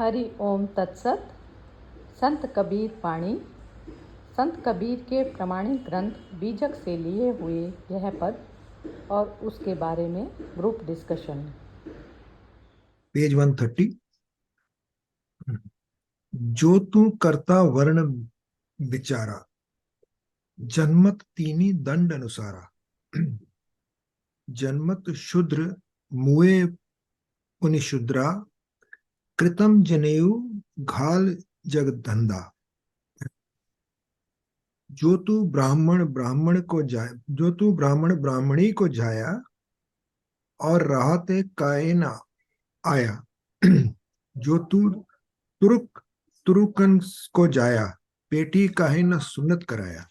हरि ओम तत्सत। संत कबीर वाणी। संत कबीर के प्रमाणिक ग्रंथ बीजक से लिए हुए यह पद और उसके बारे में ग्रुप डिस्कशन। पेज 130। जो तू करता वर्ण विचारा, जन्मत तीनी दंड अनुसारा। जन्मत शूद्र मुए पुनिशूद्रा, कृतम जनेऊ घाल जगधंधा। जो तू ब्राह्मण ब्राह्मणी को जाया, और राहते कायना आया। जो तू तुरुक तुरुकन को जाया, पेटी काहे न सुन्नत कराया।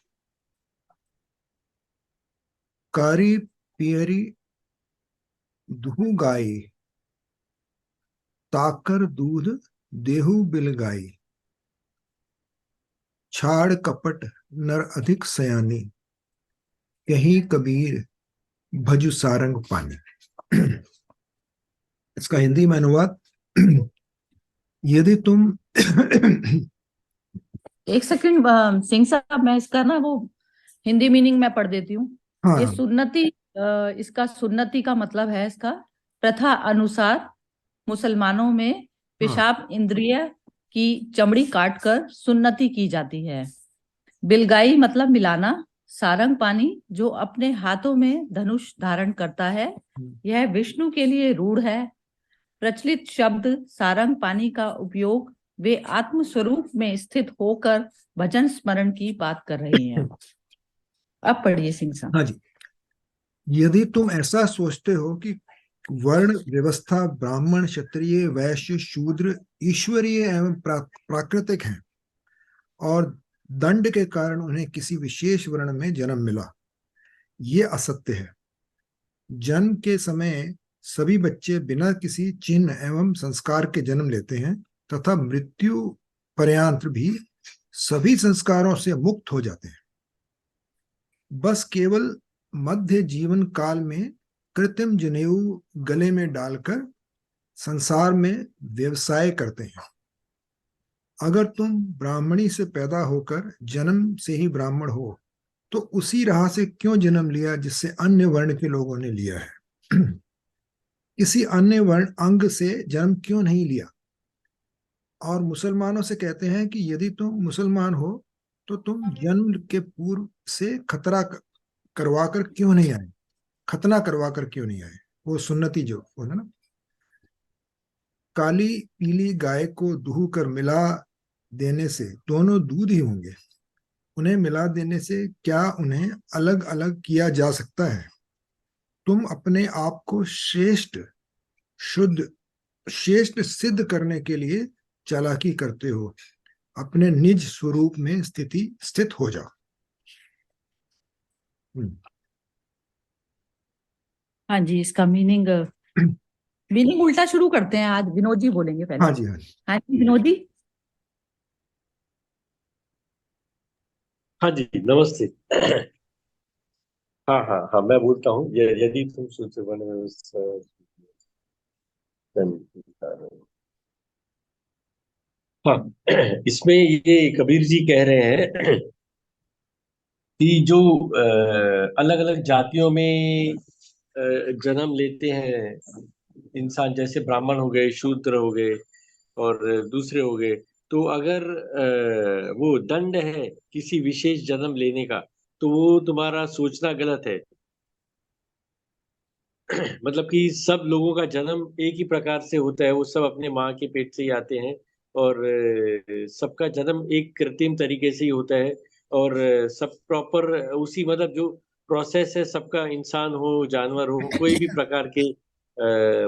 कारी पियरी दुहु गाई, ताकर दूध देहु बिलगाई। छाड़ कपट नर अधिक सयानी, कहीं कबीर भजु सारंग पानी। इसका हिंदी में अनुवाद। यदि तुम एक सेकंड सिंह साहब, मैं इसका ना वो हिंदी मीनिंग में पढ़ देती हूँ। ये हाँ सुन्नति, इसका सुन्नति का मतलब है इसका प्रथा अनुसार मुसलमानों में हाँ पेशाब इंद्रिय की चमड़ी काटकर सुन्नति की जाती है। बिलगाई मतलब मिलाना। सारंग पानी जो अपने हाथों में धनुष धारण करता है, यह विष्णु के लिए रूढ़ है। प्रचलित शब्द सारंग पानी का उपयोग वे आत्म स्वरूप में स्थित होकर भजन स्मरण की बात कर रहे हैं। अब पढ़िए सिंह साहब। हाँ जी। यदि तुम ऐसा सोचते हो कि वर्ण व्यवस्था ब्राह्मण क्षत्रिय वैश्य शूद्र ईश्वरीय एवं प्राकृतिक हैं, और दंड के कारण उन्हें किसी विशेष वर्ण में जन्म मिला, ये असत्य है। जन्म के समय सभी बच्चे बिना किसी चिन्ह एवं संस्कार के जन्म लेते हैं, तथा मृत्यु पर्यंत भी सभी संस्कारों से मुक्त हो जाते हैं। बस केवल मध्य जीवन काल में कृत्रिम जनेऊ गले में डालकर संसार में व्यवसाय करते हैं। अगर तुम ब्राह्मणी से पैदा होकर जन्म से ही ब्राह्मण हो, तो उसी राह से क्यों जन्म लिया जिससे अन्य वर्ण के लोगों ने लिया है। किसी अन्य वर्ण अंग से जन्म क्यों नहीं लिया। और मुसलमानों से कहते हैं कि यदि तुम मुसलमान हो तो तुम जन्म के पूर्व से करवाकर क्यों नहीं आए, खतना करवाकर क्यों नहीं आए। वो सुन्नति जो बोला ना। काली पीली गाय को दूह कर मिला देने से दोनों दूध ही होंगे। उन्हें मिला देने से क्या उन्हें अलग अलग किया जा सकता है। तुम अपने आप को शुद्ध श्रेष्ठ सिद्ध करने के लिए चालाकी करते हो। अपने निज स्वरूप में स्थित हो जाओ। हाँ जी, इसका मीनिंग उल्टा शुरू करते हैं। आज विनोद जी बोलेंगे पहले। हाँ जी हाँ जी। हाँ जी विनोद जी। हाँ जी, नमस्ते। हाँ हाँ हाँ, मैं बोलता हूँ। यदि तुम सोच बने हाँ, इसमें ये कबीर जी कह रहे हैं कि जो अलग अलग जातियों में जन्म लेते हैं इंसान, जैसे ब्राह्मण हो गए, शूद्र हो गए और दूसरे हो गए, तो अगर वो दंड है किसी विशेष जन्म लेने का, तो वो तुम्हारा सोचना गलत है। मतलब कि सब लोगों का जन्म एक ही प्रकार से होता है, वो सब अपने माँ के पेट से ही आते हैं, और सबका जन्म एक कृत्रिम तरीके से ही होता है, और सब प्रॉपर उसी, मतलब जो प्रोसेस है सबका, इंसान हो जानवर हो कोई भी प्रकार के,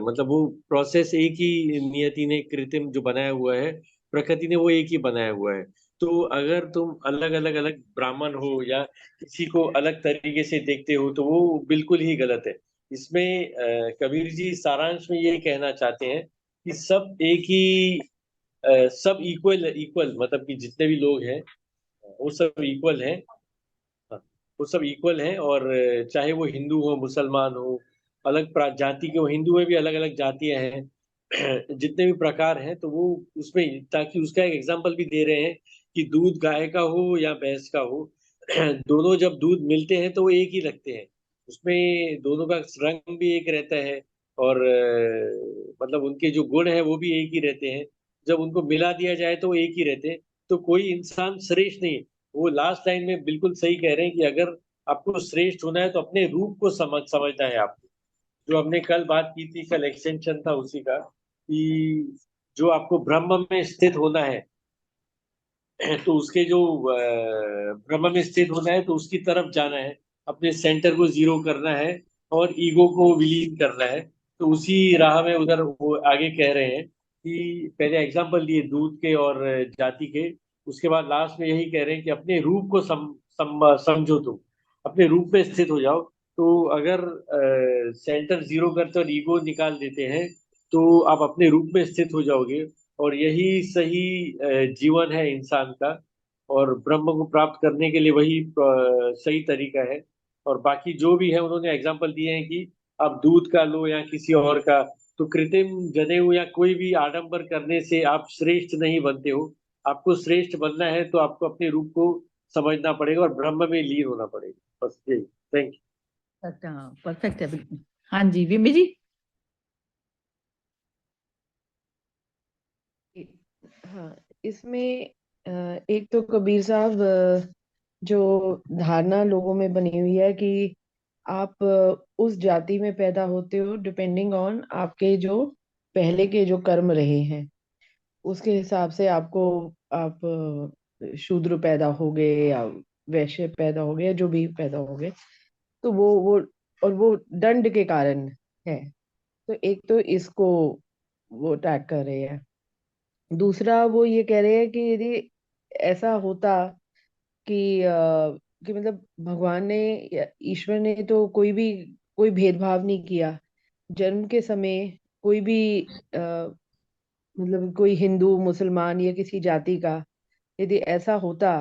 मतलब वो प्रोसेस एक ही नियति ने कृत्रिम जो बनाया हुआ है, प्रकृति ने वो एक ही बनाया हुआ है। तो अगर तुम अलग अलग अलग ब्राह्मण हो या किसी को अलग तरीके से देखते हो, तो वो बिल्कुल ही गलत है। इसमें कबीर जी सारांश में ये कहना चाहते हैं कि सब एक ही, सब इक्वल इक्वल, मतलब कि जितने भी लोग हैं वो सब इक्वल हैं। हाँ, वो सब इक्वल हैं, और चाहे वो हिंदू हो मुसलमान हो, अलग जाति के हो, हिंदू में भी अलग अलग जातियां हैं, जितने भी प्रकार हैं, तो वो उसमें, ताकि उसका एक एग्जांपल भी दे रहे हैं कि दूध गाय का हो या भैंस का हो, दोनों जब दूध मिलते हैं तो वो एक ही लगते हैं। उसमें दोनों का रंग भी एक रहता है, और मतलब उनके जो गुण है वो भी एक ही रहते हैं। जब उनको मिला दिया जाए तो वो एक ही रहते हैं। तो कोई इंसान श्रेष्ठ नहीं है। वो लास्ट लाइन में बिल्कुल सही कह रहे हैं कि अगर आपको श्रेष्ठ होना है तो अपने रूप को समझना है आपको। जो हमने कल बात की थी, कल एक्सटेंशन था उसी का, कि जो आपको ब्रह्म में स्थित होना है, तो उसके जो ब्रह्म में स्थित होना है तो उसकी तरफ जाना है, अपने सेंटर को जीरो करना है और ईगो को विलीन करना है। तो उसी राह में उधर वो आगे कह रहे हैं कि पहले एग्जाम्पल दिए दूध के और जाति के, उसके बाद लास्ट में यही कह रहे हैं कि अपने रूप को समझो, तुम अपने रूप में स्थित हो जाओ। तो अगर सेंटर जीरो करते और ईगो निकाल देते हैं तो आप अपने रूप में स्थित हो जाओगे, और यही सही जीवन है इंसान का। और ब्रह्म को प्राप्त करने के लिए वही सही तरीका है। और बाकी जो भी है उन्होंने एग्जाम्पल दिए हैं कि आप दूध का लो या किसी और का, तो कृत्रिम जनेऊ या कोई भी आडंबर करने से आप श्रेष्ठ नहीं बनते हो। आपको श्रेष्ठ बनना है तो आपको अपने रूप को समझना पड़ेगा और ब्रह्म में लीन होना पड़ेगा। बस यही। Thank you. अच्छा, परफेक्ट है बिल्कुल। हाँ जी, विमी जी। हाँ, इसमें एक तो कबीर साहब जो धारणा लोगों में बनी हुई है कि आप उस जाति में पैदा होते हो डिपेंडिंग ऑन आपके जो पहले के जो कर्म रहे हैं, उसके हिसाब से आपको, आप शूद्र पैदा हो गए या वैश्य पैदा हो गए या जो भी पैदा हो गए, तो वो और वो दंड के कारण है। तो एक तो इसको वो टैग कर रहे हैं। दूसरा वो ये कह रहे हैं कि यदि ऐसा होता कि कि मतलब भगवान ने या ईश्वर ने तो कोई भेदभाव नहीं किया जन्म के समय, कोई भी मतलब कोई हिंदू मुसलमान या किसी जाति का यदि ऐसा होता,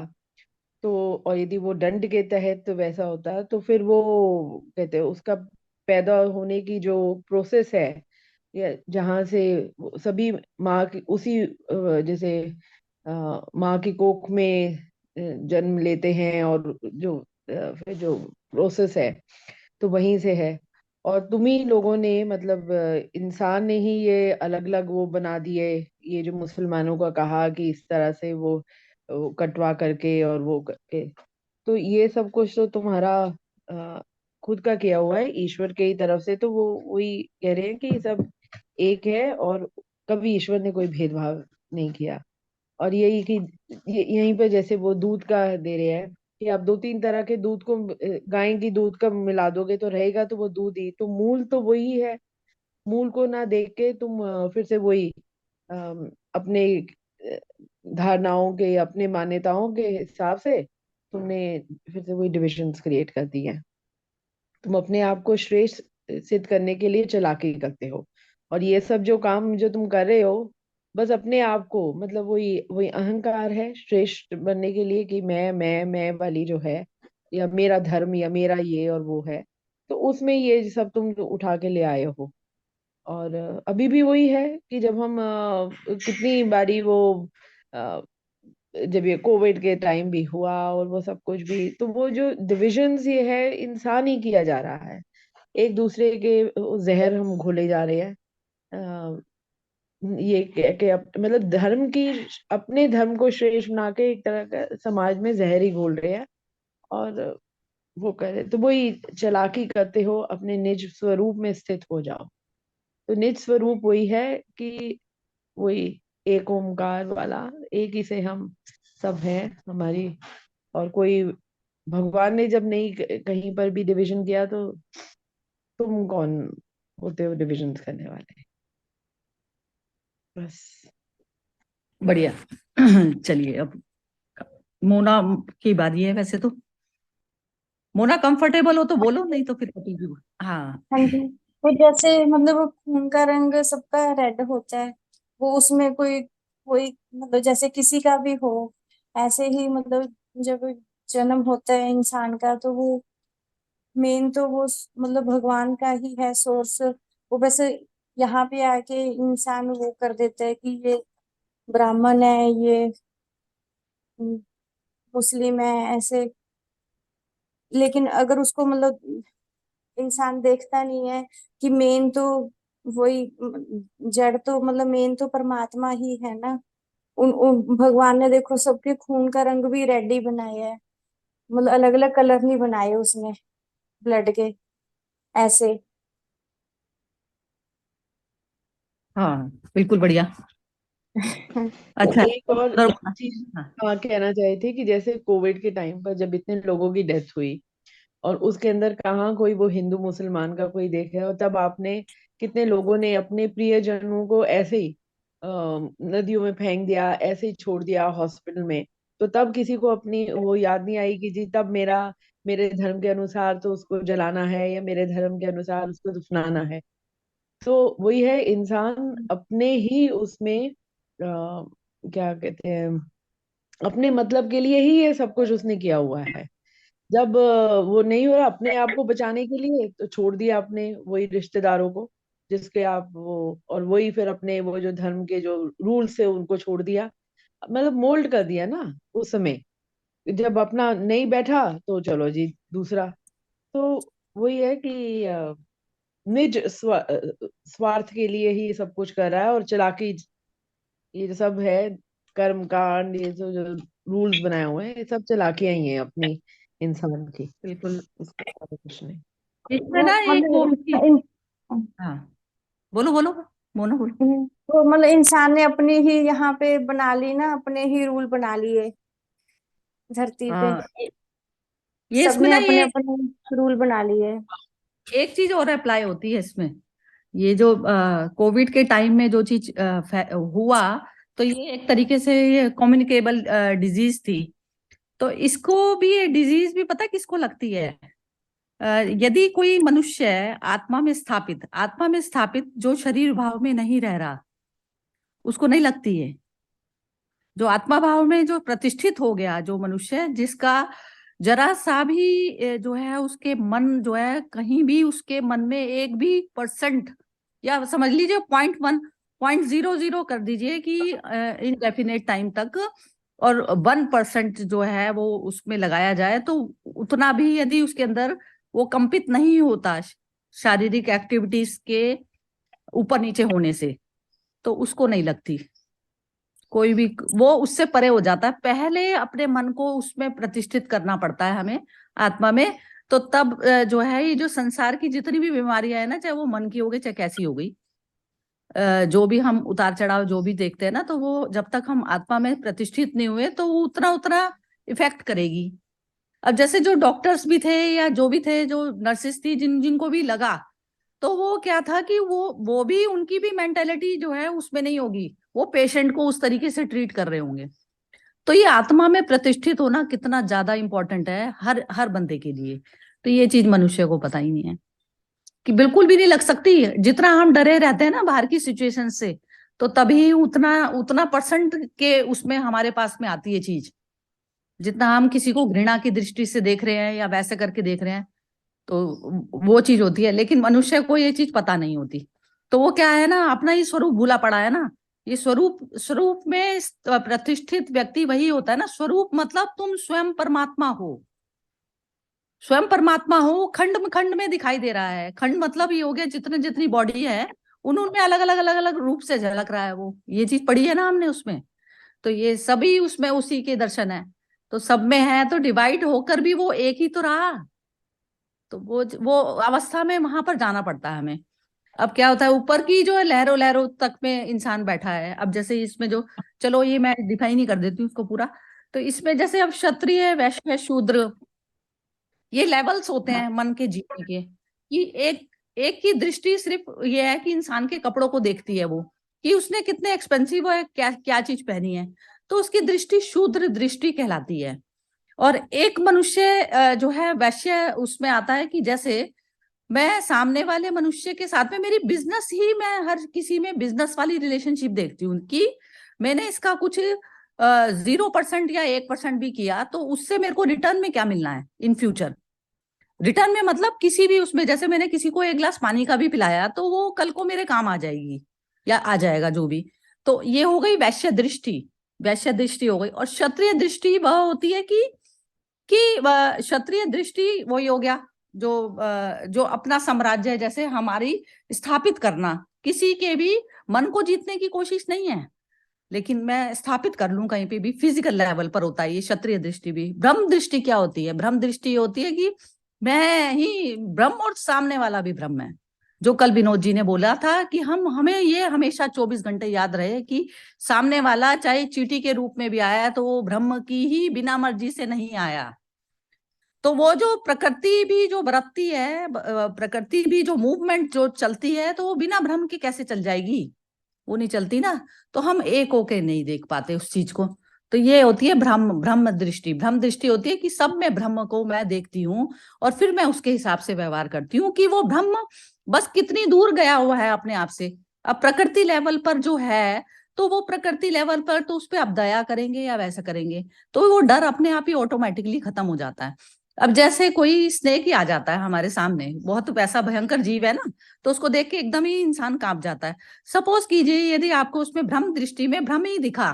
तो और यदि वो दंड के तहत तो वैसा होता, तो फिर वो कहते हैं उसका पैदा होने की जो प्रोसेस है, या जहाँ से वो सभी माँ की उसी जैसे माँ की कोख में जन्म लेते हैं, और जो फिर जो प्रोसेस है तो वहीं से है। और तुम ही लोगों ने मतलब इंसान ने ही ये अलग अलग वो बना दिए, ये जो मुसलमानों का कहा कि इस तरह से वो कटवा करके और वो करके, तो ये सब कुछ तो तुम्हारा अ, खुद का किया हुआ है ईश्वर के ही तरफ से। तो वो वही कह रहे हैं कि सब एक है और कभी ईश्वर ने कोई भेदभाव नहीं किया। और यही कि यहीं पे जैसे वो दूध का दे रहे हैं कि आप दो तीन तरह के दूध को गाय की दूध का मिला दोगे तो रहेगा तो वो दूध ही, तो मूल तो वही है। मूल को ना देख के तुम फिर से वही अपने धारणाओं के, अपने मान्यताओं के हिसाब से तुमने फिर से वही डिविजन्स क्रिएट कर दी है। तुम अपने आप को श्रेष्ठ सिद्ध करने के लिए चालाकी करते हो, और ये सब जो काम जो तुम कर रहे हो बस अपने आप को, मतलब वही वही अहंकार है श्रेष्ठ बनने के लिए कि मैं वाली जो है, या मेरा धर्म या मेरा ये और वो है, तो उसमें ये सब तुम उठा के ले आए हो। और अभी भी वही है कि जब हम कितनी बारी वो अ, जब ये कोविड के टाइम भी हुआ और वो सब कुछ भी, तो वो जो डिविजन्स ये है इंसान ही किया जा रहा है। एक दूसरे के जहर हम घोले जा रहे हैं। अ, ये के मतलब धर्म की, अपने धर्म को श्रेष्ठ बना के एक तरह का समाज में जहर ही घोल रहे हैं। और वो करे तो वही चालाकी करते हो, अपने निज स्वरूप में स्थित हो जाओ। तो निज स्वरूप वही है कि वही एक ओमकार वाला, एक ही से हम सब हैं हमारी। और कोई भगवान ने जब नहीं कहीं पर भी डिवीजन किया, तो तुम कौन होते हो डिविजन करने वाले? बस। बढ़िया। चलिए, अब मोना की बारी है वैसे तो। मोना कंफर्टेबल हो तो बोलो, नहीं तो फिर कटी भी। हाँ। हाँ जी। तो जैसे मतलब वो खून का रंग सबका रेड होता है, वो उसमें कोई कोई मतलब जैसे किसी का भी हो, ऐसे ही मतलब जब जन्म होता है इंसान का, तो वो मेन तो वो मतलब भगवान का ही है सोर्स। वो बस यहाँ पे आके इंसान वो कर देता है कि ये ब्राह्मण है, ये मुस्लिम है, ऐसे। लेकिन अगर उसको मतलब इंसान देखता नहीं है कि मेन तो वही जड़ तो मतलब मेन तो परमात्मा ही है ना। उन भगवान ने देखो सबके खून का रंग भी रेड ही बनाया है, मतलब अलग अलग कलर नहीं बनाए उसने ब्लड के, ऐसे। हाँ, बिल्कुल बढ़िया। अच्छा, एक और उधर एक बोला। चीज हाँ कहना चाहे थे कि जैसे कोविड के टाइम पर जब इतने लोगों की डेथ हुई, और उसके अंदर कहाँ कोई वो हिंदू मुसलमान का कोई देखे, और तब आपने कितने लोगों ने अपने प्रियजनों को ऐसे ही नदियों में फेंक दिया, ऐसे ही छोड़ दिया हॉस्पिटल में। तो तब किसी को अपनी वो याद नहीं आई कि जी तब मेरे धर्म के अनुसार तो उसको जलाना है, या मेरे धर्म के अनुसार उसको दफनाना है। तो वही है, इंसान अपने ही उसमें क्या कहते हैं, अपने मतलब के लिए ही ये सब कुछ उसने किया हुआ है। जब वो नहीं हो रहा अपने आप को बचाने के लिए, तो छोड़ दिया अपने वही रिश्तेदारों को जिसके आप वो, और वही फिर अपने वो जो धर्म के जो रूल्स है उनको छोड़ दिया, मतलब मोल्ड कर दिया ना उस समय। जब अपना नहीं बैठा तो चलो जी दूसरा। तो वही है कि निज स्वार्थ के लिए ही सब कुछ कर रहा है, और चालाकी, ये जो सब है कर्म कांड, ये जो रूल्स बनाए हुए हैं, ये सब चालाकियां ही हैं अपनी इंसान की, बिल्कुल। उसके अलावा कुछ नहीं। इसमें वो ना एक वो भी। मतलब हाँ, बोलो बोलो, मोना बोलो। तो मतलब इंसान ने अपनी ही यहाँ पे बना ली ना, अपने ही रूल बना लिए धरती पे। हाँ, ये इसमें सबने ना अपने ये अपने रूल बना लिए। एक चीज और अप्लाई होती है इसमें। ये जो कोविड के टाइम में जो चीज हुआ, तो ये एक तरीके से ये कम्युनिकेबल डिजीज थी। तो इसको भी, ये डिजीज भी पता किसको लगती है? यदि कोई मनुष्य है आत्मा में स्थापित जो शरीर भाव में नहीं रह रहा, उसको नहीं लगती है। जो आत्मा भाव में जो प्रतिष्ठित हो गया, जो मनुष्य जिसका जरा सा भी जो है उसके मन जो है, कहीं भी उसके मन में 1% भी, या समझ लीजिए 0.1 0.00 कर दीजिए कि इनडेफिनेट टाइम तक, और 1% जो है वो उसमें लगाया जाए, तो उतना भी यदि उसके अंदर वो कंपित नहीं होता शारीरिक एक्टिविटीज के ऊपर नीचे होने से, तो उसको नहीं लगती कोई भी। वो उससे परे हो जाता है। पहले अपने मन को उसमें प्रतिष्ठित करना पड़ता है हमें, आत्मा में। तो तब जो है, ये जो संसार की जितनी भी बीमारियां है ना, चाहे वो मन की हो गई चाहे कैसी हो गई, जो भी हम उतार चढ़ाव जो भी देखते हैं ना, तो वो जब तक हम आत्मा में प्रतिष्ठित नहीं हुए तो वो उतना उतना इफेक्ट करेगी। अब जैसे जो डॉक्टर्स भी थे या जो भी थे, जो नर्सेस थी, जिनको भी लगा, तो वो क्या था कि वो भी, उनकी भी मेंटेलिटी जो है उसमें नहीं होगी, वो पेशेंट को उस तरीके से ट्रीट कर रहे होंगे। तो ये आत्मा में प्रतिष्ठित होना कितना ज्यादा इंपॉर्टेंट है हर हर बंदे के लिए। तो ये चीज मनुष्य को पता ही नहीं है, कि बिल्कुल भी नहीं लग सकती। जितना हम डरे रहते हैं ना बाहर की सिचुएशन से, तो तभी उतना उतना परसेंट के उसमें हमारे पास में आती है चीज। जितना हम किसी को घृणा की दृष्टि से देख रहे हैं या वैसे करके देख रहे हैं, तो वो चीज होती है। लेकिन मनुष्य को ये चीज पता नहीं होती। तो वो क्या है ना, अपना ही स्वरूप भूला पड़ा है ना। ये स्वरूप स्वरूप में प्रतिष्ठित व्यक्ति वही होता है ना। स्वरूप मतलब तुम स्वयं परमात्मा हो। स्वयं परमात्मा हो, खंड में दिखाई दे रहा है। खंड मतलब ये हो गया जितने जितनी बॉडी है, उनमें अलग अलग अलग अलग रूप से झलक रहा है वो। ये चीज पढ़ी है ना हमने उसमें। तो ये सभी उसमें उसी के दर्शन है। तो सब में है, तो डिवाइड होकर भी वो एक ही तो रहा। तो वो अवस्था में वहां पर जाना पड़ता है हमें। अब क्या होता है, ऊपर की जो है लहरों लहरों तक में इंसान बैठा है। अब जैसे इसमें जो, चलो ये मैं डिफाइन ही कर देती हूँ उसको पूरा। तो इसमें जैसे अब क्षत्रिय, वैश्य, शूद्र, ये लेवल्स होते हैं मन के जीने के। कि एक एक की दृष्टि सिर्फ ये है कि इंसान के कपड़ों को देखती है वो, कि उसने कितने एक्सपेंसिव है, क्या क्या चीज पहनी है, तो उसकी दृष्टि शूद्र दृष्टि कहलाती है। और एक मनुष्य जो है वैश्य, उसमें आता है कि जैसे मैं सामने वाले मनुष्य के साथ में मेरी बिजनेस ही, मैं हर किसी में बिजनेस वाली रिलेशनशिप देखती हूँ कि मैंने इसका कुछ 0% या 1% भी किया, तो उससे मेरे को रिटर्न में क्या मिलना है इन फ्यूचर। रिटर्न में मतलब किसी भी उसमें, जैसे मैंने किसी को एक गिलास पानी का भी पिलाया तो वो कल को मेरे काम आ जाएगी या आ जाएगा जो भी। तो ये हो गई वैश्य दृष्टि, वैश्य दृष्टि हो गई। और क्षत्रिय दृष्टि वह होती है कि क्षत्रिय दृष्टि वही हो गया जो अपना साम्राज्य है, जैसे हमारी स्थापित करना, किसी के भी मन को जीतने की कोशिश नहीं है, लेकिन मैं स्थापित कर लूं कहीं पे भी, फिजिकल लेवल पर होता है ये क्षत्रिय दृष्टि भी। ब्रह्म दृष्टि क्या होती है? ब्रह्म दृष्टि होती है कि मैं ही ब्रह्म और सामने वाला भी ब्रह्म है। जो कल विनोद जी ने बोला था कि हमें ये हमेशा 24 घंटे याद रहे कि सामने वाला चाहे चींटी के रूप में भी आया तो वो ब्रह्म की ही बिना मर्जी से नहीं आया। तो वो जो प्रकृति भी जो बरतती है, प्रकृति भी जो मूवमेंट जो चलती है, तो वो बिना ब्रह्म के कैसे चल जाएगी? वो नहीं चलती ना। तो हम एक होके नहीं देख पाते उस चीज को। तो ये होती है ब्रह्म ब्रह्म दृष्टि। ब्रह्म दृष्टि होती है कि सब में ब्रह्म को मैं देखती हूँ और फिर मैं उसके हिसाब से व्यवहार करती हूँ कि वो ब्रह्म बस कितनी दूर गया हुआ है अपने आप से। अब प्रकृति लेवल पर जो है, तो वो प्रकृति लेवल पर तो उस पर आप दया करेंगे या वैसा करेंगे, तो वो डर अपने आप ही ऑटोमेटिकली खत्म हो जाता है। अब जैसे कोई स्नेक ही आ जाता है हमारे सामने, बहुत वैसा भयंकर जीव है ना, तो उसको देख के एकदम ही इंसान कांप जाता है। सपोज कीजिए यदि आपको उसमें भ्रम दृष्टि में भ्रम ही दिखा,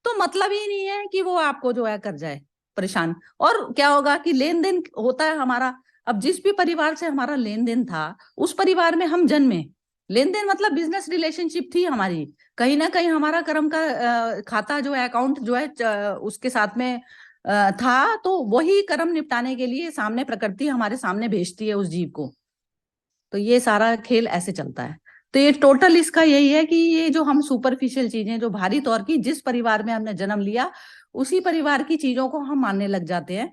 तो मतलब ही नहीं है कि वो आपको जो है कर जाए परेशान। और क्या होगा कि लेन देन होता है हमारा। अब जिस भी परिवार से हमारा लेन देन था, उस परिवार में हम जन्मे, लेन देन मतलब बिजनेस रिलेशनशिप थी हमारी, कहीं ना कहीं हमारा कर्म का खाता जो है, अकाउंट जो है उसके साथ में था। तो वही कर्म निपटाने के लिए सामने प्रकृति हमारे सामने भेजती है उस जीव को। तो ये सारा खेल ऐसे चलता है। तो ये टोटल इसका यही है कि ये जो हम सुपरफिशियल चीजें जो भारी तौर की, जिस परिवार में हमने जन्म लिया उसी परिवार की चीजों को हम मानने लग जाते हैं।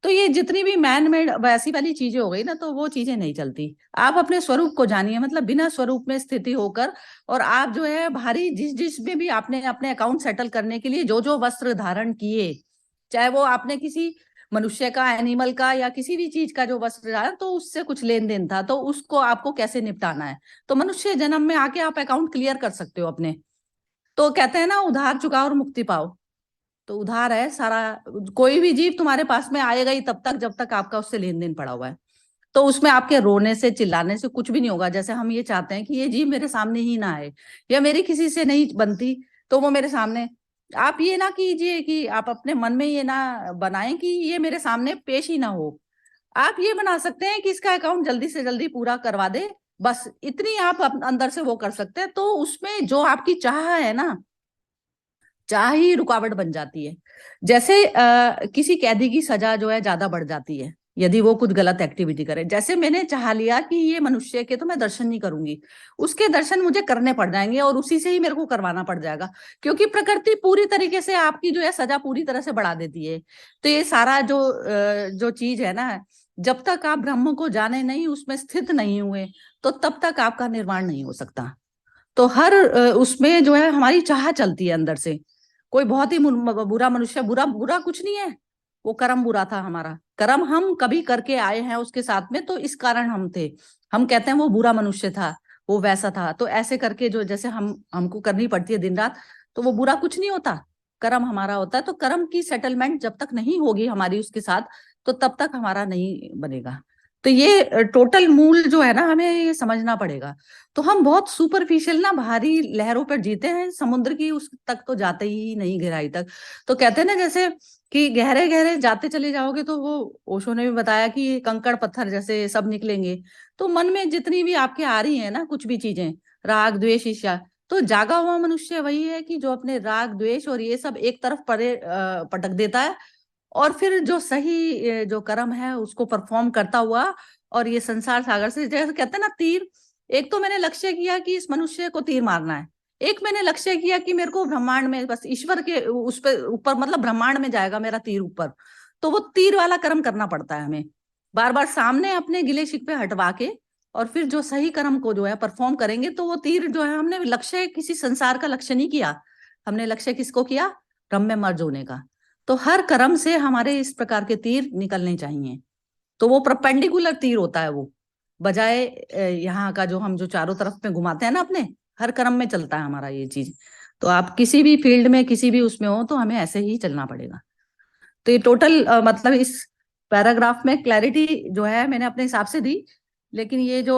तो ये जितनी भी मैन मेड वैसी वाली चीजें हो गई ना, तो वो चीजें नहीं चलती। आप अपने स्वरूप को जानिए, मतलब बिना स्वरूप में स्थिति होकर, और आप जो है भारी जिस में भी आपने अपने अकाउंट सेटल करने के लिए जो जो वस्त्र धारण किए, चाहे वो आपने किसी मनुष्य का, एनिमल का, या किसी भी चीज का जो वस्त्र है, तो उससे कुछ लेन देन था, तो उसको आपको कैसे निपटाना है। तो मनुष्य जन्म में आके आप अकाउंट क्लियर कर सकते हो अपने। तो कहते हैं ना, उधार चुकाओ और मुक्ति पाओ। तो उधार है सारा, कोई भी जीव तुम्हारे पास में आएगा ही तब तक जब तक आपका उससे लेन देन पड़ा हुआ है। तो उसमें आपके रोने से चिल्लाने से कुछ भी नहीं होगा। जैसे हम ये चाहते हैं कि ये जीव मेरे सामने ही ना आए, या मेरी किसी से नहीं बनती तो वो मेरे सामने, आप ये ना कीजिए कि आप अपने मन में ये ना बनाएं कि ये मेरे सामने पेश ही ना हो। आप ये बना सकते हैं कि इसका अकाउंट जल्दी से जल्दी पूरा करवा दे, बस इतनी आप अंदर से वो कर सकते हैं। तो उसमें जो आपकी चाह है ना, चाह ही रुकावट बन जाती है। जैसे किसी कैदी की सजा जो है ज्यादा बढ़ जाती है यदि वो कुछ गलत एक्टिविटी करे। जैसे मैंने चाह लिया कि ये मनुष्य के तो मैं दर्शन नहीं करूंगी, उसके दर्शन मुझे करने पड़ जाएंगे और उसी से ही मेरे को करवाना पड़ जाएगा, क्योंकि प्रकृति पूरी तरीके से आपकी जो है सजा पूरी तरह से बढ़ा देती है। तो ये सारा जो चीज है ना, जब तक आप ब्रह्म को जाने नहीं, उसमें स्थित नहीं हुए, तो तब तक आपका निर्माण नहीं हो सकता। तो हर उसमें जो है हमारी चाह चलती है अंदर से। कोई बहुत ही बुरा मनुष्य, बुरा बुरा कुछ नहीं है, वो कर्म बुरा था हमारा, कर्म हम कभी करके आए हैं उसके साथ में, तो इस कारण हम थे। हम कहते हैं वो बुरा मनुष्य था, वो वैसा था, तो ऐसे करके जो जैसे हमको करनी पड़ती है दिन रात, तो वो बुरा कुछ नहीं होता, कर्म हमारा होता है। तो कर्म की सेटलमेंट जब तक नहीं होगी हमारी उसके साथ, तो तब तक हमारा नहीं बनेगा। तो ये टोटल मूल जो है ना, हमें ये समझना पड़ेगा। तो हम बहुत सुपरफिशियल ना भारी लहरों पर जीते हैं, समुद्र की उस तक तो जाते ही नहीं गहराई तक। तो कहते हैं ना जैसे कि गहरे गहरे जाते चले जाओगे, तो वो ओशो ने भी बताया कि कंकड़ पत्थर जैसे सब निकलेंगे। तो मन में जितनी भी आपके आ रही है ना कुछ भी चीजें, राग द्वेष ईर्ष्या, तो जागा हुआ मनुष्य वही है कि जो अपने राग द्वेष और ये सब एक तरफ परे पटक देता है, और फिर जो सही जो कर्म है उसको परफॉर्म करता हुआ, और ये संसार सागर से, जैसे कहते हैं ना तीर, एक तो मैंने लक्ष्य किया कि इस मनुष्य को तीर मारना है, एक मैंने लक्ष्य किया कि मेरे को ब्रह्मांड में बस ईश्वर के उस पे ऊपर, मतलब ब्रह्मांड में जाएगा मेरा तीर ऊपर। तो वो तीर वाला कर्म करना पड़ता है हमें, बार बार सामने अपने गिले शिकवे हटवा के, और फिर जो सही कर्म को जो है परफॉर्म करेंगे, तो वो तीर जो है, हमने लक्ष्य किसी संसार का लक्ष्य नहीं किया, हमने लक्ष्य किसको किया? ब्रह्म में मर्ज होने का। तो हर कर्म से हमारे इस प्रकार के तीर निकलने चाहिए। तो वो परपेंडिकुलर तीर होता है, वो बजाय यहाँ का जो हम जो चारों तरफ में घुमाते हैं ना अपने, हर कर्म में चलता है हमारा ये चीज। तो आप किसी भी फील्ड में किसी भी उसमें हो, तो हमें ऐसे ही चलना पड़ेगा। तो ये टोटल मतलब इस पैराग्राफ में क्लैरिटी जो है मैंने अपने हिसाब से दी, लेकिन ये जो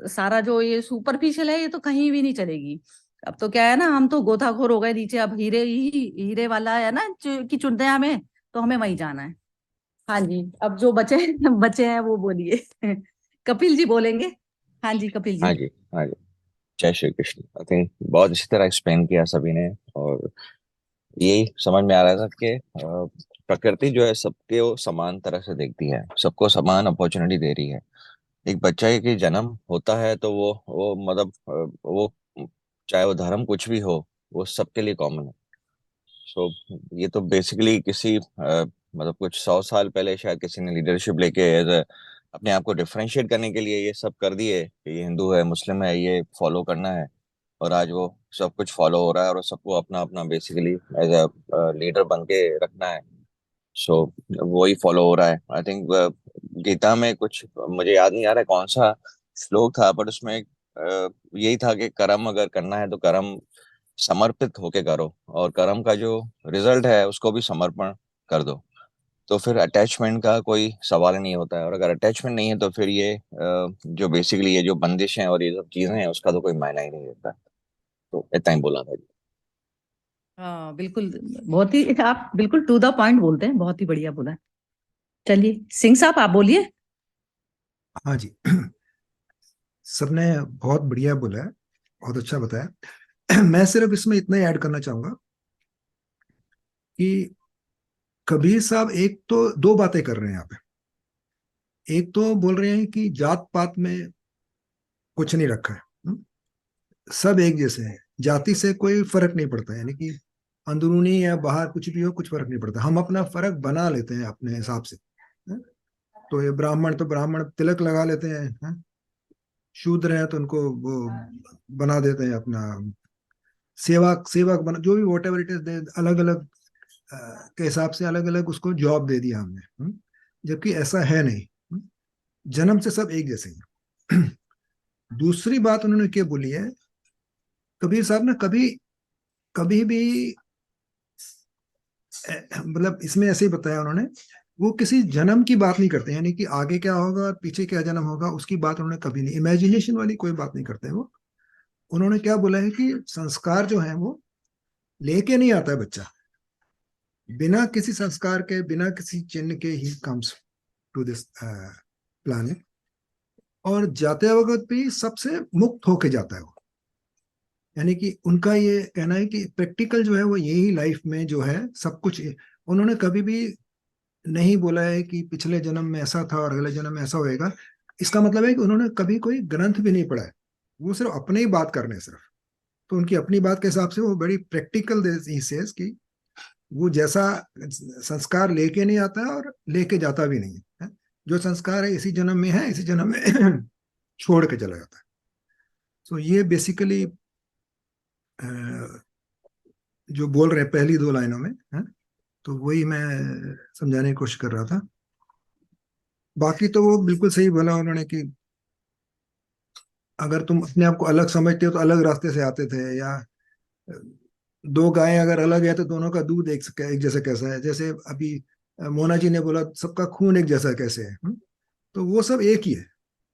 सारा जो ये सुपरफिशियल है ये तो कहीं भी नहीं चलेगी। अब तो क्या है ना, हम तो गोताखोर हो गए नीचे, अब हीरे वाला है ना कि चुनते हैं हमें, तो हमें वहीं जाना है। हाँ जी, अब जो बचे बचे हैं वो बोलिए। कपिल जी बोलेंगे। हाँ जी कपिल हाँ जी। जी, हाँ जी। जय श्री कृष्ण। आई थिंक बहुत अच्छी तरह एक्सप्लेन किया सभी ने, और यही समझ में आ रहा था कि प्रकृति जो है सबके वो समान तरह से देखती है, सबको समान अपॉर्चुनिटी दे रही है। एक बच्चा की जन्म होता है तो वो मतलब वो चाहे वो धर्म कुछ भी हो, वो सबके लिए कॉमन है। सो ये तो बेसिकली किसी मतलब कुछ 100 साल पहले शायद किसी ने लीडरशिप लेके अपने आप को डिफरेंशिएट करने के लिए ये सब कर दिए कि ये हिंदू है, मुस्लिम है, ये फॉलो करना है। और आज वो सब कुछ फॉलो हो रहा है और सबको अपना अपना बेसिकली एज अ लीडर बन के रखना है। सो वही फॉलो हो रहा है। आई थिंक गीता में कुछ मुझे याद नहीं आ रहा है कौन सा श्लोक था, बट उसमें यही था कि कर्म अगर करना है तो कर्म समर्पित होके करो, और कर्म का जो रिजल्ट है उसको भी समर्पण कर दो। तो फिर अटैचमेंट का कोई सवाल नहीं होता है, और अगर अटैचमेंट नहीं है तो फिर ये जो बेसिकली ये जो बंदिश है और ये सब चीजें हैं उसका तो कोई मायना ही नहीं रहता। तो इतना ही बोला था जी। हाँ बिल्कुल, बहुत ही आप बिल्कुल टू द पॉइंट बोलते हैं, बहुत ही बढ़िया बोला। चलिए सिंह साहब आप बोलिए। हाँ जी। सबने बहुत बढ़िया बोला है, बहुत अच्छा बताया। मैं सिर्फ इसमें इतना ही ऐड करना चाहूंगा कि कबीर साहब एक तो दो बातें कर रहे हैं यहाँ पे। एक तो बोल रहे हैं कि जात पात में कुछ नहीं रखा है, सब एक जैसे हैं, जाति से कोई फर्क नहीं पड़ता, यानी कि अंदरूनी या बाहर कुछ भी हो, कुछ फर्क नहीं पड़ता, हम अपना फर्क बना लेते हैं अपने हिसाब से। तो ये ब्राह्मण तो ब्राह्मण तिलक लगा लेते हैं, शूद्र है तो उनको वो बना देते हैं अपना सेवक सेवक बना, जो भी वॉट एवर इट इज, अलग अलग के हिसाब से अलग अलग उसको जॉब दे दिया हमने। जबकि ऐसा है नहीं, जन्म से सब एक जैसे हैं। दूसरी बात उन्होंने क्या बोली है, कबीर साहब ने कभी कभी भी मतलब इसमें ऐसे ही बताया उन्होंने, वो किसी जन्म की बात नहीं करते, यानी कि आगे क्या होगा और पीछे क्या जन्म होगा उसकी बात उन्होंने कभी नहीं, इमेजिनेशन वाली कोई बात नहीं करते वो। उन्होंने क्या बोला है कि संस्कार जो है वो लेके नहीं आता है बच्चा, बिना किसी संस्कार के बिना किसी चिन्ह के ही कम्स टू दिस प्लानिट, और जाते वक्त भी सबसे मुक्त होके जाता है वो। यानी कि उनका ये कहना है कि प्रैक्टिकल जो है वो यही लाइफ में जो है सब कुछ। उन्होंने कभी भी नहीं बोला है कि पिछले जन्म में ऐसा था और अगले जन्म में ऐसा होएगा। इसका मतलब है कि उन्होंने कभी कोई ग्रंथ भी नहीं पढ़ा है, वो सिर्फ अपने ही बात करने हैं सिर्फ। तो उनकी अपनी बात के हिसाब से वो बड़ी प्रैक्टिकल सेज कि वो जैसा संस्कार लेके नहीं आता है और लेके जाता भी नहीं है, जो संस्कार है इसी जन्म में है, इसी जन्म में छोड़ के चला जाता है। तो ये बेसिकली जो बोल रहे हैं पहली दो लाइनों में है, तो वही मैं समझाने की कोशिश कर रहा था। बाकी तो वो बिल्कुल सही बोला उन्होंने कि अगर तुम अपने आप को अलग समझते हो तो अलग रास्ते से आते थे, या दो गायें अगर अलग है तो दोनों का दूध एक जैसा कैसा है, जैसे अभी मोना जी ने बोला सबका खून एक जैसा कैसे है, तो वो सब एक ही है।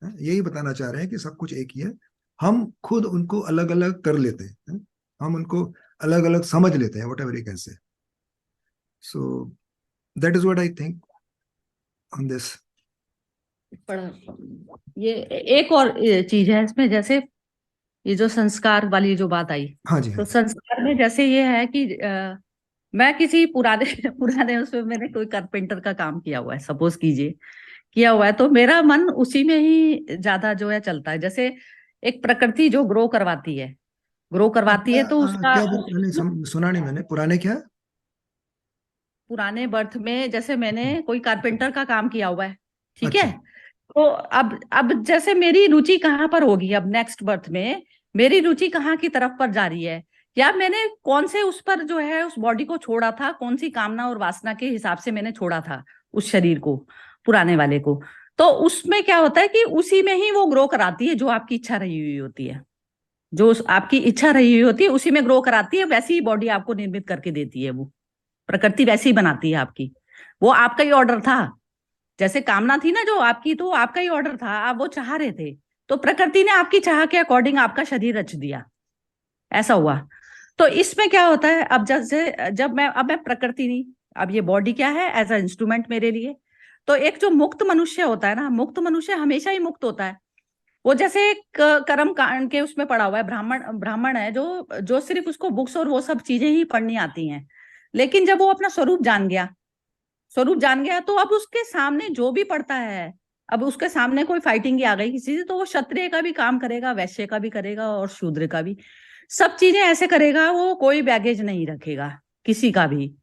यही बताना चाह रहे हैं कि सब कुछ एक ही है, हम खुद उनको अलग अलग कर लेते हैं, हम उनको अलग अलग समझ लेते हैं, what ever you can say. So that is what I think on this. ये एक और चीज है इसमें, जैसे ये जो संस्कार वाली जो बात आई, हाँ जी, हाँ तो जी। संस्कार में जैसे ये है कि मैं किसी पुराने पुराने उसमें मैंने कोई कारपेंटर का काम किया हुआ है, सपोज कीजिए किया हुआ है, तो मेरा मन उसी में ही ज्यादा जो है चलता है। जैसे एक प्रकृति जो ग्रो करवाती है, तो उसका क्या मैंने सुना नहीं, मैंने पुराने क्या। पुराने बर्थ में जैसे मैंने कोई कारपेंटर का काम किया हुआ है, ठीक अच्छा। है, तो अब जैसे मेरी रुचि कहाँ पर होगी, अब नेक्स्ट बर्थ में मेरी रुचि कहाँ की तरफ पर जा रही है, या मैंने कौन से उस पर जो है उस बॉडी को छोड़ा था, कौन सी कामना और वासना के हिसाब से मैंने छोड़ा था उस शरीर को, पुराने वाले को। तो उसमें क्या होता है कि उसी में ही वो ग्रो कराती है जो आपकी इच्छा रही हुई होती है, जो आपकी इच्छा रही हुई होती है उसी में ग्रो कराती है, वैसी ही बॉडी आपको निर्मित करके देती है वो प्रकृति, वैसे ही बनाती है आपकी। वो आपका ही ऑर्डर था जैसे कामना थी ना जो आपकी, तो आपका ही ऑर्डर था, आप वो चाह रहे थे, तो प्रकृति ने आपकी चाह के अकॉर्डिंग आपका शरीर रच दिया, ऐसा हुआ। तो इसमें क्या होता है, अब जैसे जब मैं प्रकृति नहीं, अब ये बॉडी क्या है, एज अ इंस्ट्रूमेंट मेरे लिए। तो एक जो मुक्त मनुष्य होता है ना, मुक्त मनुष्य हमेशा ही मुक्त होता है। वो जैसे कर्म कांड के उसमें पड़ा हुआ है, ब्राह्मण ब्राह्मण है जो जो सिर्फ उसको बुक्स और वो सब चीजें ही पढ़नी आती हैं। लेकिन जब वो अपना स्वरूप जान गया, तो अब उसके सामने जो भी पढ़ता है, अब उसके सामने कोई फाइटिंग ही आ गई किसी से, तो वो क्षत्रिय का भी काम करेगा, वैश्य का भी करेगा, और शूद्र का भी, सब चीजें ऐसे करेगा। वो कोई बैगेज नहीं रखेगा किसी का भी।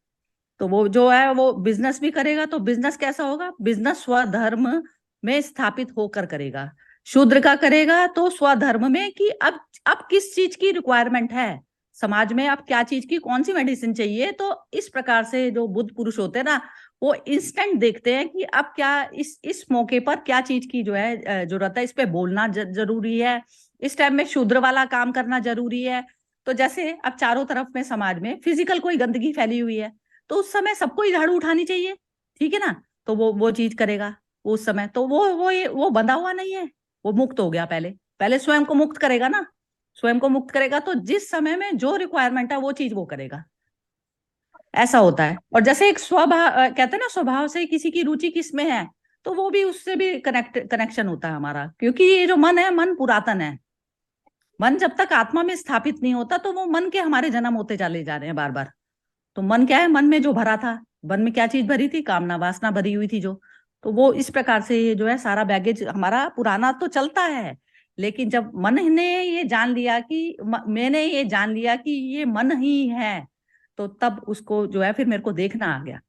तो वो जो है वो बिजनेस भी करेगा, तो बिजनेस कैसा होगा, बिजनेस स्वधर्म में स्थापित होकर करेगा। शूद्र का करेगा तो स्वधर्म में, कि अब किस चीज की रिक्वायरमेंट है समाज में, अब क्या चीज की कौन सी मेडिसिन चाहिए। तो इस प्रकार से जो बुद्ध पुरुष होते हैं ना, वो इंस्टेंट देखते हैं कि अब क्या इस मौके पर क्या चीज की जो है जरूरत है, इस पे बोलना जरूरी है, इस टाइम में शूद्र वाला काम करना जरूरी है। तो जैसे अब चारों तरफ में समाज में फिजिकल कोई गंदगी फैली हुई है, तो उस समय सबको ही झाड़ू उठानी चाहिए, ठीक है ना। तो वो चीज करेगा उस समय। तो वो बंधा हुआ नहीं है, वो मुक्त हो गया। पहले पहले स्वयं को मुक्त करेगा ना, स्वयं को मुक्त करेगा तो जिस समय में जो रिक्वायरमेंट है वो चीज वो करेगा, ऐसा होता है। और जैसे एक स्वभाव कहते हैं ना, स्वभाव से किसी की रुचि किस में है, तो वो भी उससे भी कनेक्शन होता है हमारा। क्योंकि ये जो मन है, मन पुरातन है। मन जब तक आत्मा में स्थापित नहीं होता, तो वो मन के हमारे जन्म होते चले जा रहे हैं बार बार। तो मन क्या है, मन में जो भरा था, मन में क्या चीज भरी थी, कामना वासना भरी हुई थी जो। तो वो इस प्रकार से ये जो है सारा बैगेज हमारा पुराना तो चलता है। लेकिन जब मन ने ये जान लिया कि मैंने ये जान लिया कि ये मन ही है, तो तब उसको जो है फिर मेरे को देखना आ गया,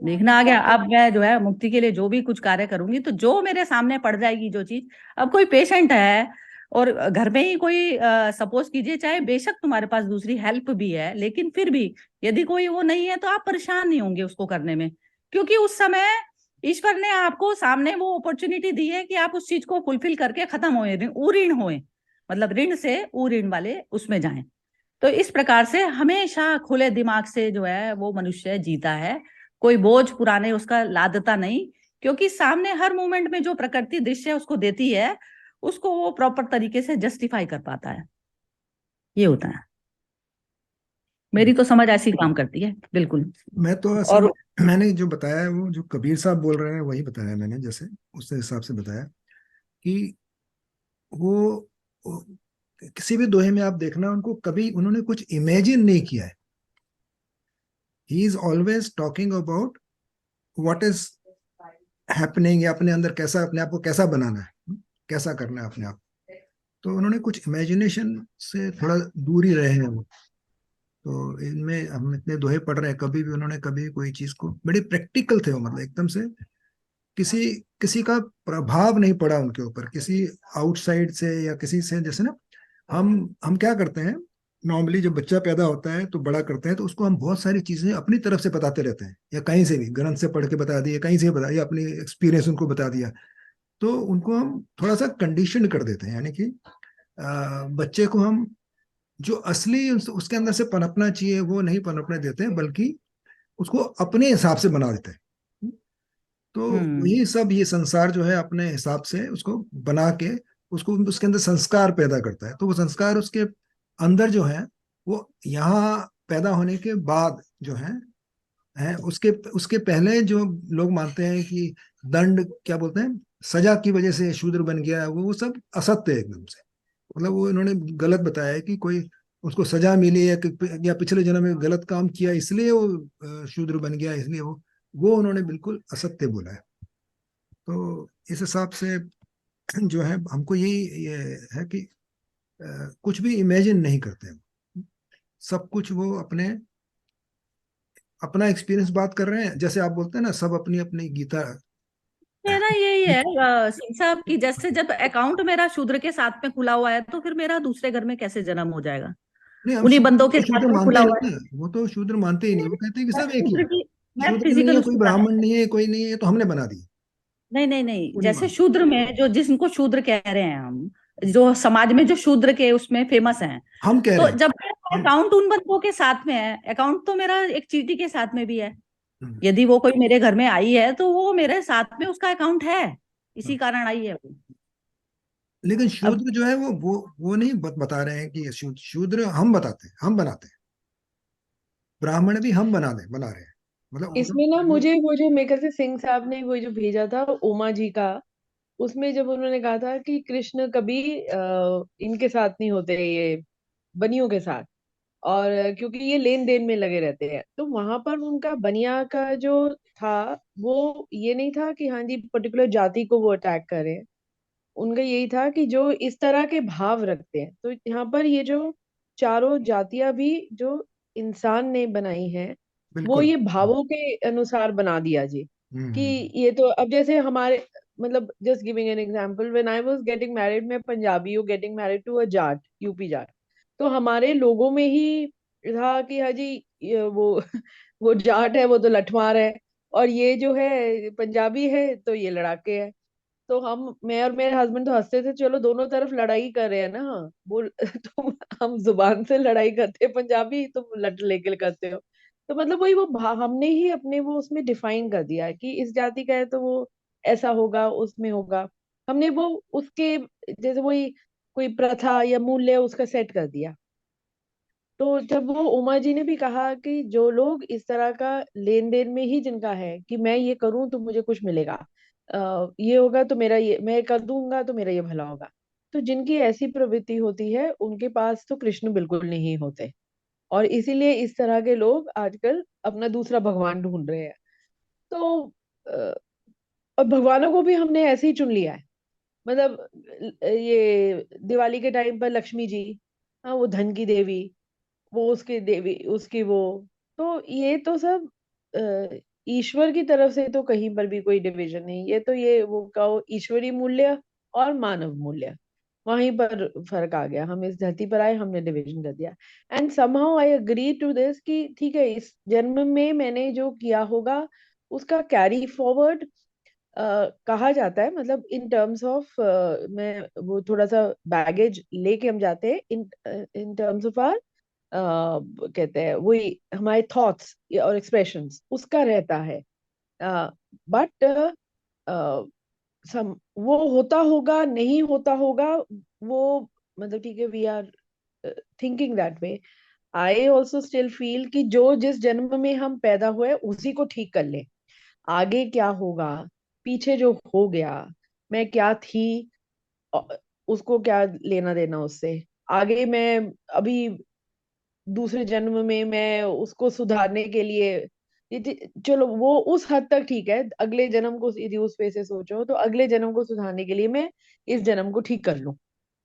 देखना आ गया। अब मैं जो है मुक्ति के लिए जो भी कुछ कार्य करूंगी, तो जो मेरे सामने पड़ जाएगी जो चीज। अब कोई पेशेंट है और घर में ही कोई सपोज कीजिए, चाहे बेशक तुम्हारे पास दूसरी हेल्प भी है, लेकिन फिर भी यदि कोई वो नहीं है, तो आप परेशान नहीं होंगे उसको करने में। क्योंकि उस समय ईश्वर ने आपको सामने वो अपॉर्चुनिटी दी है कि आप उस चीज को फुलफिल करके खत्म होए, उऋण होए, मतलब ऋण से उऋण वाले उसमें जाएं। तो इस प्रकार से हमेशा खुले दिमाग से जो है वो मनुष्य जीता है, कोई बोझ पुराने उसका लादता नहीं। क्योंकि सामने हर मोमेंट में जो प्रकृति दृश्य उसको देती है, उसको वो प्रॉपर तरीके से जस्टिफाई कर पाता है। ये होता है, मेरी तो समझ ऐसी काम करती है, बिल्कुल। मैं तो असल और मैंने जो बताया है, वो जो कबीर साहब बोल रहे हैं वही बताया मैंने, जैसे उस हिसाब से बताया कि वो किसी भी दोहे में आप देखना, उनको कभी उन्होंने कुछ इमेजिन नहीं किया है। He is always talking about what is happening, या अपने अंदर कैसा, अपने आप को कैसा बनाना है, कैसा करना है अपने आप। तो उन्होंने कुछ इमेजिनेशन से थोड़ा दूर ही रहे हैं वो। तो इनमें हम इतने दोहे पढ़ रहे हैं, कभी भी उन्होंने कभी कोई चीज को, बड़े प्रैक्टिकल थे वो, मतलब एकदम से किसी किसी का प्रभाव नहीं पड़ा उनके ऊपर, किसी आउटसाइड से या किसी से। जैसे ना हम क्या करते हैं नॉर्मली, जब बच्चा पैदा होता है तो बड़ा करते हैं, तो उसको हम बहुत सारी चीजें अपनी तरफ से बताते रहते हैं, या कहीं से भी ग्रंथ से पढ़ के बता दिया, कहीं से बता, या अपनी एक्सपीरियंस उनको बता दिया। तो उनको हम थोड़ा सा कंडीशन कर देते हैं, यानी कि बच्चे को हम जो असली उसके अंदर से पनपना चाहिए वो नहीं पनपने देते हैं, बल्कि उसको अपने हिसाब से बना देते हैं। तो ये सब, ये संसार जो है अपने हिसाब से उसको बना के उसको, उसके अंदर संस्कार पैदा करता है। तो वो संस्कार उसके अंदर जो है, वो यहाँ पैदा होने के बाद जो है उसके उसके पहले जो लोग मानते हैं कि दंड, क्या बोलते हैं, सजा की वजह से शूद्र बन गया, वो सब असत्य है एकदम से। मतलब वो इन्होंने गलत बताया है कि कोई उसको सजा मिली है, या पिछले जन्म में गलत काम किया इसलिए वो शूद्र बन गया, इसलिए वो उन्होंने बिल्कुल असत्य बोला है। तो इस हिसाब से जो है हमको ये है कि कुछ भी इमेजिन नहीं करते हैं, सब कुछ वो अपना एक्सपीरियंस बात कर रहे हैं। जैसे आप बोलते हैं ना, सब अपनी अपनी गीता। मेरा यही है सिंह साहब की, जैसे जब अकाउंट मेरा शूद्र के साथ में खुला हुआ है, तो फिर मेरा दूसरे घर में कैसे जन्म हो जाएगा? नहीं, हम उन्हीं बंदों के शूद्र साथ में मानते खुला ही हुआ नहीं है। ना, वो तो शूद्र मानते ही नहीं, वो कहते हैं कि मैं सब एक ही शूद्र है। की, मैं शूद्र नहीं फिजिकल है, कोई उसकी बात ब्राह्मण नहीं है, कोई नहीं है, तो हमने बना दी, नहीं नहीं नहीं, वो नहीं जैसे मानते। शूद्र में जो, जिनको शूद्र कह रहे हैं हम, जो समाज में जो शूद्र के उसमें फेमस हैं, हम कह रहे तो हैं जब हम अकाउंट उन बंदों के साथ में है, अकाउंट तो मेरा एक चीटी के साथ में भी है। यदि वो कोई मेरे घर में आई है तो वो मेरे साथ में उसका अकाउंट है, इसी कारण आई है वो। लेकिन अब शूद्र जो है वो नहीं बता रहे हैं कि शूद्र हम बताते हैं, हम बनाते हैं। ब्राह्मण भी हम बना रहे हैं, मतलब इसमें ना मुझे वो जो मेरे ख्याल से सिंह साहब ने वो जो भेजा था उमा जी का, उसमें जब उन्होंने कहा था कि कृष्ण कभी इनके साथ नहीं होते, ये बनियों के साथ, और क्योंकि ये लेन देन में लगे रहते हैं, तो वहां पर उनका बनिया का जो था वो ये नहीं था कि हाँ जी पर्टिकुलर जाति को वो अटैक करें। उनका यही था कि जो इस तरह के भाव रखते हैं, तो यहाँ पर ये जो चारों जातियां भी जो इंसान ने बनाई हैं, वो बिल्कुल। ये भावों के अनुसार बना दिया जी। कि हम्म। ये तो अब जैसे हमारे, मतलब just giving an example, when I was getting married, मैं पंजाबी हूँ getting married to a Jat, UP Jat, तो हमारे लोगों में ही था कि हाँ जी ये वो जाट है वो तो लठमार है, और ये जो है पंजाबी है तो ये लड़ाके है। तो मैं और मेरे हस्बैंड तो हंसते थे, चलो दोनों तरफ लड़ाई कर रहे हैं ना, वो तुम, हम जुबान से लड़ाई करते हैं पंजाबी, तुम लट लेके करते हो। तो मतलब वही वो हमने ही अपने वो उसमें डिफाइन कर दिया है कि इस जाति का है तो वो ऐसा होगा, उसमें होगा। हमने वो उसके जैसे वही कोई प्रथा या मूल्य उसका सेट कर दिया। तो जब वो उमा जी ने भी कहा कि जो लोग इस तरह का लेन देन में ही जिनका है कि मैं ये करूं तो मुझे कुछ मिलेगा, ये होगा तो मेरा, ये मैं कर दूंगा तो मेरा ये भला होगा, तो जिनकी ऐसी प्रवृत्ति होती है उनके पास तो कृष्ण बिल्कुल नहीं होते। और इसीलिए इस तरह के लोग आजकल अपना दूसरा भगवान ढूंढ रहे हैं। तो और भगवानों को भी हमने ऐसे ही चुन लिया है। मतलब ये दिवाली के टाइम पर लक्ष्मी जी, हाँ वो धन की देवी, वो उसकी देवी उसकी वो, तो ये तो सब ईश्वर की तरफ से तो कहीं पर भी कोई डिवीजन नहीं, ये तो ये वो कहो ईश्वरीय मूल्य और मानव मूल्य, वहीं पर फर्क आ गया। हम इस धरती पर आए, हमने डिवीजन कर दिया। And somehow I agree to this कि ठीक है, इस जन्म में मैंने जो किया होगा उसका कैरी फॉरवर्ड कहा जाता है, मतलब इन टर्म्स ऑफ, मैं वो थोड़ा सा बैगेज लेके हम जाते हैं इन इन टर्म्स ऑफ आर, कहते हैं वही हमारे थॉट्स और एक्सप्रेशंस उसका रहता है। बट सम वो होता होगा नहीं होता होगा, वो मतलब ठीक है, we are thinking that way. I also still feel कि जो जिस जन्म में हम पैदा हुए उसी को ठीक कर ले, आगे क्या होगा, पीछे जो हो गया, मैं क्या थी, उसको क्या लेना देना उससे। आगे मैं अभी दूसरे जन्म में मैं उसको सुधारने के लिए, चलो वो उस हद तक ठीक है, अगले जन्म को यदि उस पे से सोचो तो अगले जन्म को सुधारने के लिए मैं इस जन्म को ठीक कर लूं,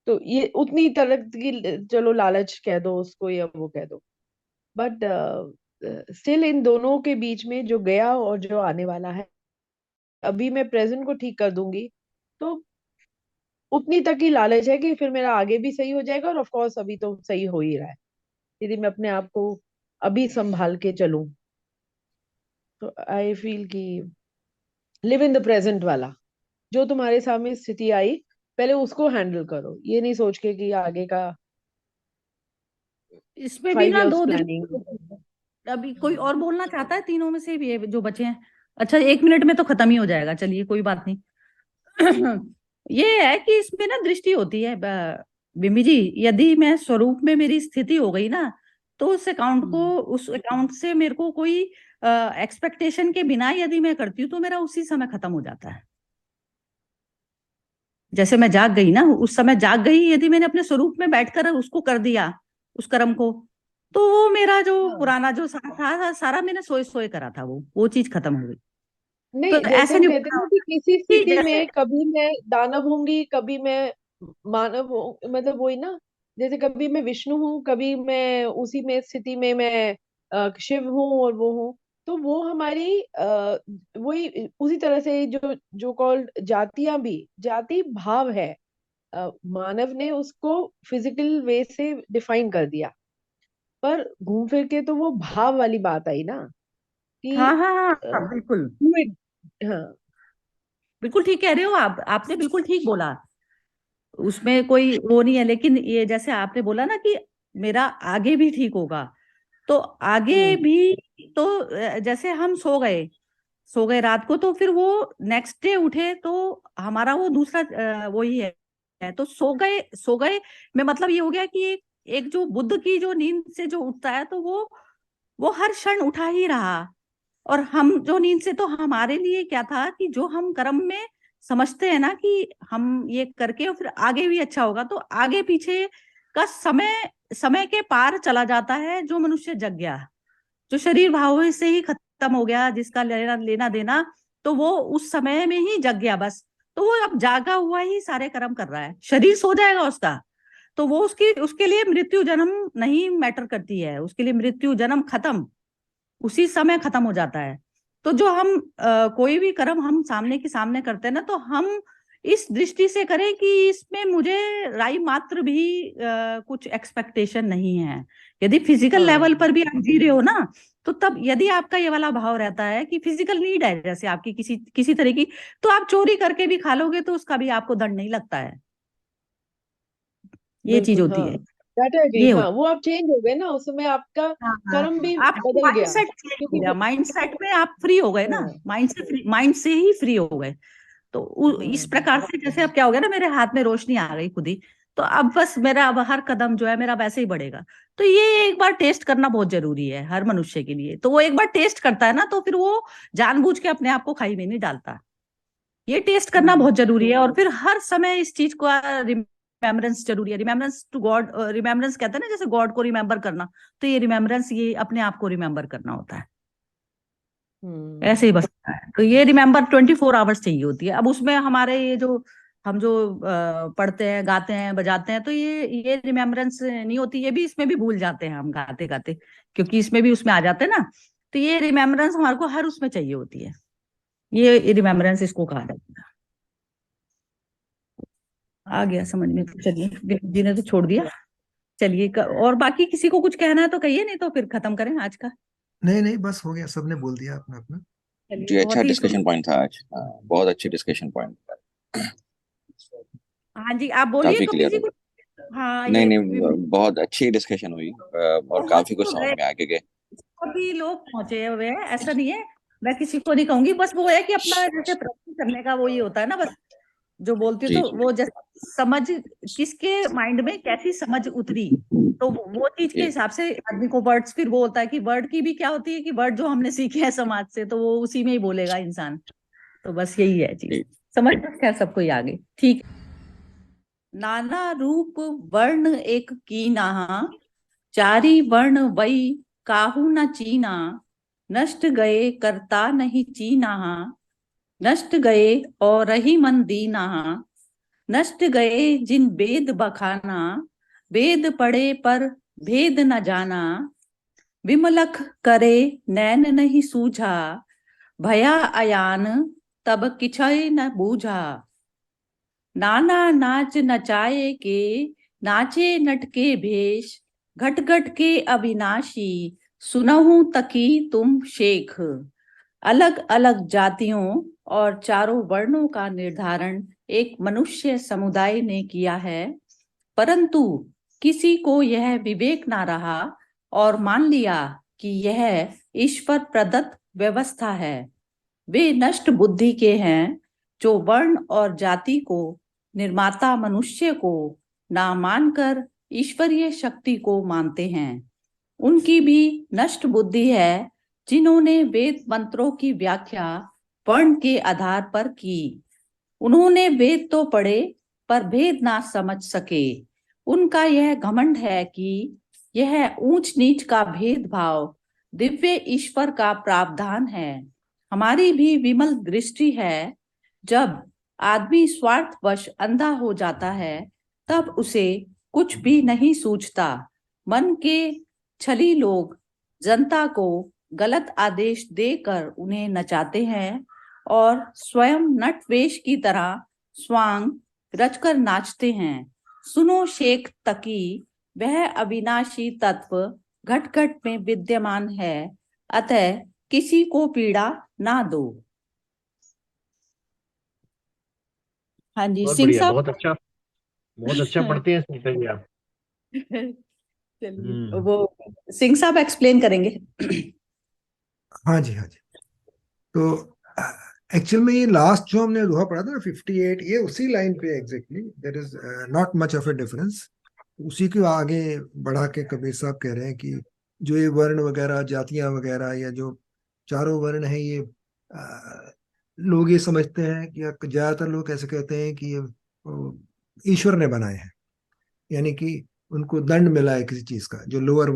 तो ये उतनी तरह की चलो लालच कह दो उसको या वो कह दो। बट स्टिल इन दोनों के बीच में जो गया और जो आने वाला है, अभी मैं प्रेजेंट को ठीक कर दूंगी तो उतनी तक ही लालच है कि फिर मेरा आगे भी सही हो जाएगा, और ऑफ कोर्स अभी तो सही हो ही रहा है। यदि मैं अपने आप को अभी संभाल के चलूं तो आई फील कि लिव इन द प्रेजेंट वाला, जो तुम्हारे सामने स्थिति आई पहले उसको हैंडल करो, ये नहीं सोच के कि आगे का इसमें भी 5 ना इयर्स दो प्लानिंग। दृष्टि। अभी कोई और बोलना चाहता है तीनों में से भी, ये जो बचे हैं? अच्छा, 1 मिनट में तो खत्म ही हो जाएगा, चलिए कोई बात नहीं। ये है कि इसमें ना दृष्टि होती है बिम्बी जी। यदि मैं स्वरूप में मेरी स्थिति हो गई ना, तो उस अकाउंट से मेरे को कोई एक्सपेक्टेशन के बिना यदि मैं करती हूँ तो मेरा उसी समय खत्म हो जाता है। जैसे मैं जाग गई ना, उस समय जाग गई, यदि मैंने अपने स्वरूप में बैठकर उसको कर दिया उस कर्म को, तो वो मेरा जो हाँ पुराना जो था सारा मैंने सोए सोए करा था, वो चीज खत्म हो गई। तो नहीं, जैसे ऐसे हम नहीं कहते हैं होता ना कि किसी कि स्थिति जैसे में कभी मैं दानव होंगी, कभी मैं मानव हूँ, मतलब वही ना, जैसे कभी मैं विष्णु हूँ, कभी मैं उसी में स्थिति में मैं शिव हूँ और वो हूँ। तो वो हमारी वही उसी तरह से जो जो कॉल्ड जातियां भी जाति भाव है, मानव ने उसको फिजिकल वे से डिफाइन कर दिया, पर घूम फिर के तो वो भाव वाली बात आई ना हाँ कि हाँ हाँ अ, हाँ, बिल्कुल fluid, हाँ। बिल्कुल ठीक कह रहे हो आप, आपने बिल्कुल ठीक बोला, उसमें कोई वो नहीं है। लेकिन ये जैसे आपने बोला ना कि मेरा आगे भी ठीक होगा, तो आगे हम्म भी तो जैसे हम सो गए रात को, तो फिर वो नेक्स्ट डे उठे तो हमारा वो दूसरा वही है। तो सो गए में मतलब ये हो गया कि एक जो बुद्ध की जो नींद से जो उठता है, तो वो हर क्षण उठा ही रहा। और हम जो नींद से, तो हमारे लिए क्या था कि जो हम कर्म में समझते हैं ना कि हम ये करके और फिर आगे भी अच्छा होगा, तो आगे पीछे का समय के पार चला जाता है। जो मनुष्य जग गया, जो शरीर भाव से ही खत्म हो गया, जिसका लेना देना, तो वो उस समय में ही जग गया बस। तो वो अब जागा हुआ ही सारे कर्म कर रहा है, शरीर सो जाएगा उसका, तो वो उसके लिए मृत्यु जन्म नहीं मैटर करती है, उसके लिए मृत्यु जन्म खत्म, उसी समय खत्म हो जाता है। तो जो हम कोई भी कर्म हम सामने के सामने करते हैं ना, तो हम इस दृष्टि से करें कि इसमें मुझे राई मात्र भी कुछ एक्सपेक्टेशन नहीं है। यदि फिजिकल लेवल पर भी आप जी रहे हो ना, तो तब यदि आपका ये वाला भाव रहता है कि फिजिकल नीड है जैसे आपकी किसी तरह की, तो आप चोरी करके भी खा लोगे तो उसका भी आपको दंड नहीं लगता है। ये चीज बिल्कुल, होती हाँ, है, दैट एग्री। ये हाँ, होता वो आप चेंज हो गए ना, उस समय आपका है। कर्म भी आपका बदल माइंड गया, सेट चेंज हो क्योंकि गया, माइंड सेट में आप फ्री हो गए ना, हाँ, माइंड से ही फ्री हो गए। तो इस हाँ, प्रकार से जैसे अब क्या हो गया ना, मेरे हाथ में रोशनी आ गई खुद ही, तो अब बस मेरा अब हर कदम जो है मेरा वैसे ही बढ़ेगा। तो ये एक बार टेस्ट करना बहुत जरूरी है हर मनुष्य के लिए। तो वो एक बार टेस्ट करता है ना, तो फिर वो जानबूझ के अपने आप को खाई में नहीं डालता। ये टेस्ट करना बहुत जरूरी है। और फिर हर समय इस चीज को रिमेम्बरेंस जरूरी है, रिमेम्बरेंस टू गॉड। रिमेम्बरेंस कहते हैं ना, जैसे गॉड को रिमेम्बर करना, तो ये रिमेम्बरेंस ये अपने आप को रिमेम्बर करना होता है, ऐसे ही बसता है। तो ये रिमेम्बर 24 आवर्स चाहिए होती है। अब उसमें हमारे ये जो हम जो पढ़ते हैं, गाते हैं, बजाते हैं, तो ये रिमेम्बरेंस नहीं होती, ये भी इसमें भी भूल जाते हैं हम गाते गाते, क्योंकि इसमें भी उसमें आ जाते हैं ना। तो ये रिमेम्बरेंस हमारे को हर उसमें चाहिए होती है, ये रिमेम्बरेंस इसको कहा जाता है। आ गया समझ में? तो चलिए, विवेक जी ने तो छोड़ दिया। चलिए और बाकी किसी को कुछ कहना है तो कहिए, नहीं तो फिर खत्म करें आज का। नहीं नहीं, बस हो गया, सबने बोल दिया अपना अपना। चलिए, जी, अच्छा बहुत ही डिस्कशन पॉइंट था आज। बहुत अच्छी डिस्कशन पॉइंट। हाँ जी, आप बोलिए काफी कभी क्लियर जी हो कुछ। हाँ, गया। नहीं ये नहीं, बहुत अच्छी डिस्कशन हुई और बहुत काफी कुछ हो समझ गए, में आ गया। सभी लोग पहुंचे हुए हैं, ऐसा नहीं है। मैं किसी को नहीं कहूंगी, बस वो है कि अपना जैसे प्रश्न करने का वो ये होता है ना, बस जो बोलती हूँ जी तो जी वो जैसे समझ किसके माइंड में कैसी समझ उतरी, तो वो चीज के जी हिसाब से आदमी को वर्ड्स, फिर वो होता है कि वर्ड की भी क्या होती है कि वर्ड जो हमने सीखे हैं समाज से, तो वो उसी में ही बोलेगा इंसान। तो बस यही है चीज, जी। समझ खैर सबको ही आ गई, ठीक। नाना रूप वर्ण एक कीना, चारी वर्ण वही काहू न चीना, नष्ट गए करता नहीं चीना, नष्ट गए और रही मन दीना, नष्ट गए जिन वेद बखाना, वेद पढ़े पर भेद न जाना, विमलख करे नैन नहीं सूझा, भया अयान तब किछय न बूझा, नाना नाच नचाए के नाचे नटके भेष, घट घट के अविनाशी सुनहु तकी तुम शेख। अलग अलग जातियों और चारों वर्णों का निर्धारण एक मनुष्य समुदाय ने किया है, परंतु किसी को यह विवेक ना रहा और मान लिया कि यह ईश्वर प्रदत्त व्यवस्था है। वे नष्ट बुद्धि के हैं जो वर्ण और जाति को निर्माता मनुष्य को ना मानकर ईश्वरीय शक्ति को मानते हैं। उनकी भी नष्ट बुद्धि है जिन्होंने वेद मंत्रों की व्याख्या वर्ण के आधार पर की। उन्होंने वेद तो पढ़े पर भेद ना समझ सके। उनका यह घमंड है कि यह ऊंच नीच का भेदभाव दिव्य ईश्वर का प्रावधान है। हमारी भी विमल दृष्टि है, जब आदमी स्वार्थवश अंधा हो जाता है तब उसे कुछ भी नहीं सूझता। मन के छली लोग जनता को गलत आदेश देकर उन्हें नचाते हैं और स्वयं नटवेश की तरह स्वांग रचकर नाचते हैं। सुनो शेख तकी, वह अविनाशी तत्व घट घट में विद्यमान है, अतः किसी को पीड़ा ना दो। हाँ जी, बहुत सिंह बढ़िया, साहब। बहुत अच्छा पढ़ते हैं सुनते हैं आप। चलिए, हम्म। वो सिंह साहब एक्सप्लेन करेंगे। हाँ जी, हाँ जी। तो एक्चुअल में ये लास्ट जो हमने दोहा पढ़ा था ना 58, ये उसी लाइन पे exactly, there is not much of a difference. उसी को आगे बढ़ा के कबीर साहब कह रहे हैं कि जो ये वर्ण वगैरह, जातियां वगैरह, या जो चारों वर्ण है, ये लोग ये समझते हैं कि, ज्यादातर लोग ऐसे कहते हैं कि ये ईश्वर ने बनाए हैं, यानी कि उनको दंड मिला है किसी चीज का, जो लोअर,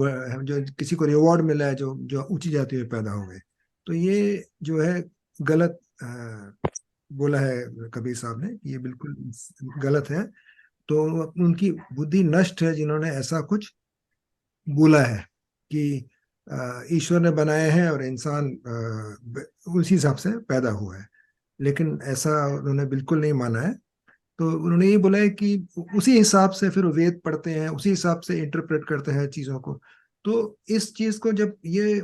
जो किसी को रिवॉर्ड मिला है, जो जो ऊंची जाति में पैदा हो गए। तो ये जो है गलत बोला है कबीर साहब ने, ये बिल्कुल गलत है। तो उनकी बुद्धि नष्ट है जिन्होंने ऐसा कुछ बोला है कि ईश्वर ने बनाए हैं और इंसान उसी हिसाब से पैदा हुआ है। लेकिन ऐसा उन्होंने बिल्कुल नहीं माना है। तो उन्होंने ये बोला है कि उसी हिसाब से फिर वेद पढ़ते हैं, उसी हिसाब से इंटरप्रेट करते हैं चीजों को। तो इस चीज को जब ये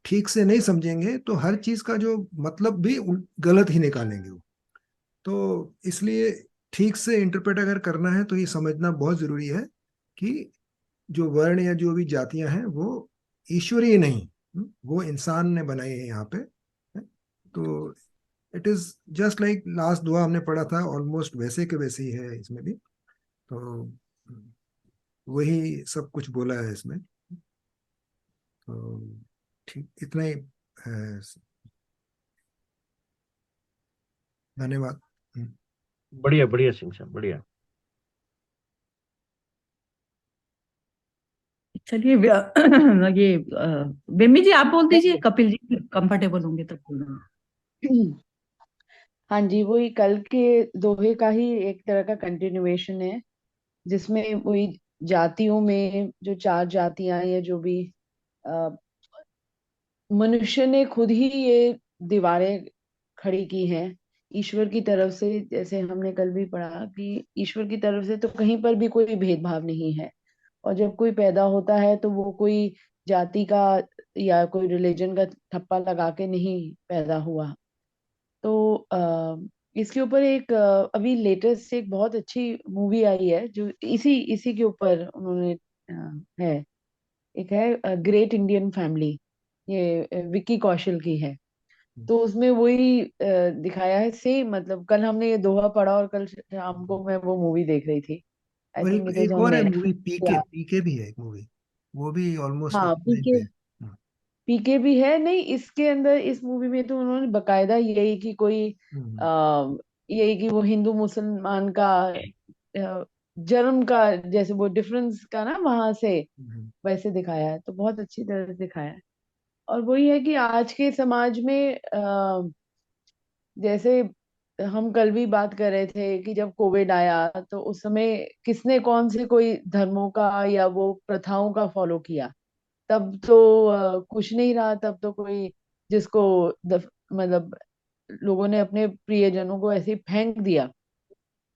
ठीक से नहीं समझेंगे तो हर चीज का जो मतलब भी गलत ही निकालेंगे वो। तो इसलिए ठीक से इंटरप्रेट अगर करना है तो ये समझना बहुत जरूरी है कि जो वर्ण या जो भी जातियां हैं वो ईश्वरीय नहीं, वो इंसान ने बनाई है यहाँ पे। तो it is just like last दुआ हमने पढ़ा था, ऑलमोस्ट वैसे के वैसे ही है इसमें भी। तो वही सब कुछ बोला है इसमें। तो ठीक, इतना ही है। धन्यवाद। बढ़िया बढ़िया सिंह साहब, बढ़िया। चलिए ये बेमी जी आप बोल दीजिए, कपिल जी कंफर्टेबल होंगे तब बोलना। हाँ जी, वही कल के दोहे का ही एक तरह का कंटिन्यूएशन है, जिसमें वही जातियों में जो चार जातियां, या जो भी अ, मनुष्य ने खुद ही ये दीवारें खड़ी की हैं ईश्वर की तरफ से। जैसे हमने कल भी पढ़ा कि ईश्वर की तरफ से तो कहीं पर भी कोई भेदभाव नहीं है। और जब कोई पैदा होता है तो वो कोई जाति का या कोई रिलीजन का ठप्पा लगा के नहीं पैदा हुआ। तो इसके ऊपर एक अभी लेटेस्ट एक बहुत अच्छी मूवी आई है जो इसी इसी के ऊपर उन्होंने है। एक है ग्रेट इंडियन फैमिली, ये विक्की कौशल की है। तो उसमें वही दिखाया है सेम, मतलब कल हमने ये दोहा पढ़ा और कल शाम को मैं वो मूवी देख रही थी। आई और थिंक इट इज एक ऑन और है मूवी, नेटफ्लिक्स पीके, या पीके भी है एक मूवी, वो भी ऑलमोस्ट हाँ, उसी टाइम पे पीके। है। पीके भी है। नहीं, इसके अंदर इस मूवी में तो उन्होंने बकायदा यही कि कोई हम्म, आ, यही कि वो हिंदू मुसलमान का जन्म का, जैसे वो डिफरेंस का ना वहां से हम्म, वैसे दिखाया है, तो बहुत अच्छी तरह से दिखाया है। और वही है कि आज के समाज में जैसे हम कल भी बात कर रहे थे कि जब कोविड आया तो उस समय किसने कौन से कोई धर्मों का या वो प्रथाओं का फॉलो किया। तब तो कुछ नहीं रहा, तब तो कोई जिसको मतलब लोगों ने अपने प्रियजनों को ऐसे ही फेंक दिया,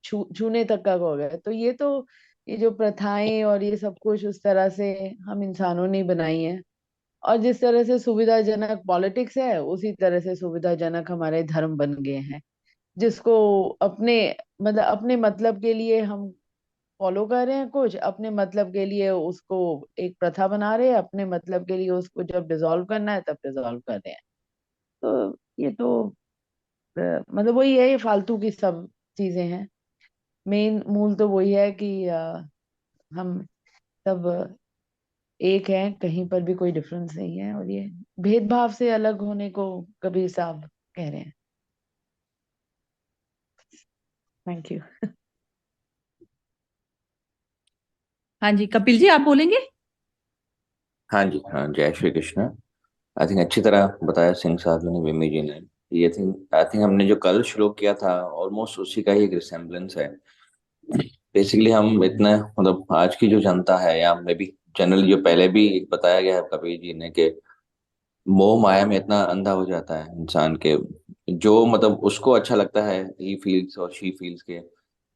छूने तक का हो गया। तो ये जो प्रथाएं और ये सब कुछ उस तरह से हम इंसानों ने ही बनाई है। और जिस तरह से सुविधाजनक पॉलिटिक्स है, उसी तरह से सुविधाजनक हमारे धर्म बन गए हैं, जिसको अपने अपने मतलब के लिए हम फॉलो कर रहे हैं, कुछ अपने मतलब के लिए उसको एक प्रथा बना रहे हैं, अपने मतलब के लिए उसको जब डिसॉल्व करना है तब डिसॉल्व कर रहे हैं। तो ये तो वही है, ये फालतू की सब चीजें हैं। मेन मूल तो वही है कि हम सब एक हैं, कहीं पर भी कोई डिफरेंस नहीं है, और ये भेदभाव से अलग होने को कबीर साहब कह रहे हैं। Thank you. हाँ जी, कपिल जी आप बोलेंगे। हाँ जी, हाँ, जय श्री कृष्ण। आई थिंक अच्छी तरह बताया सिंह साहब ने, विमी जी ने। ये थिंक आई थिंक हमने जो कल श्लोक किया था ऑलमोस्ट उसी का ही एक रिसेम्बलेंस है। बेसिकली हम इतना मतलब आज की जो जनता है, या मे बी जनरली जो पहले भी बताया गया है कबीर जी ने, कि मोह माया में इतना अंधा हो जाता है इंसान के, जो मतलब उसको अच्छा लगता है, ही फील्स और शी फील्स के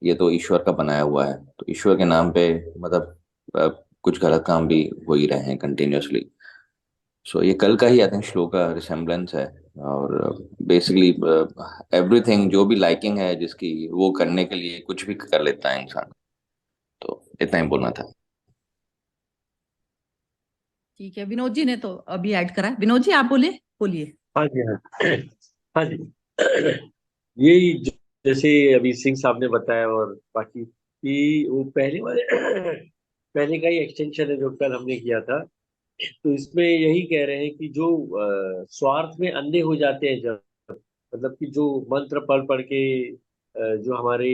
ये तो ईश्वर का बनाया हुआ है, तो ईश्वर के नाम पे मतलब अ, कुछ गलत काम भी हो ही रहे हैं कंटिन्यूअसली। सो ये कल का ही आई थिंक श्लोक का रिसेम्बलेंस है। और बेसिकली एवरीथिंग जो भी लाइकिंग है जिसकी, वो करने के लिए कुछ भी कर लेता है इंसान। तो इतना ही बोलना था। ठीक है, विनोद जी ने तो अभी ऐड करा। विनोद जी आप बोलिए। हाँ जी, हाँ। हाँ जी। यही जैसे अभी सिंह साहब ने बताया और बाकी कि वो पहले वाले पहले का ही एक्सटेंशन है जो कल हमने किया था। तो इसमें यही कह रहे हैं कि जो स्वार्थ में अंधे हो जाते हैं जब, मतलब कि जो मंत्र पढ़ पढ़ के जो हमारे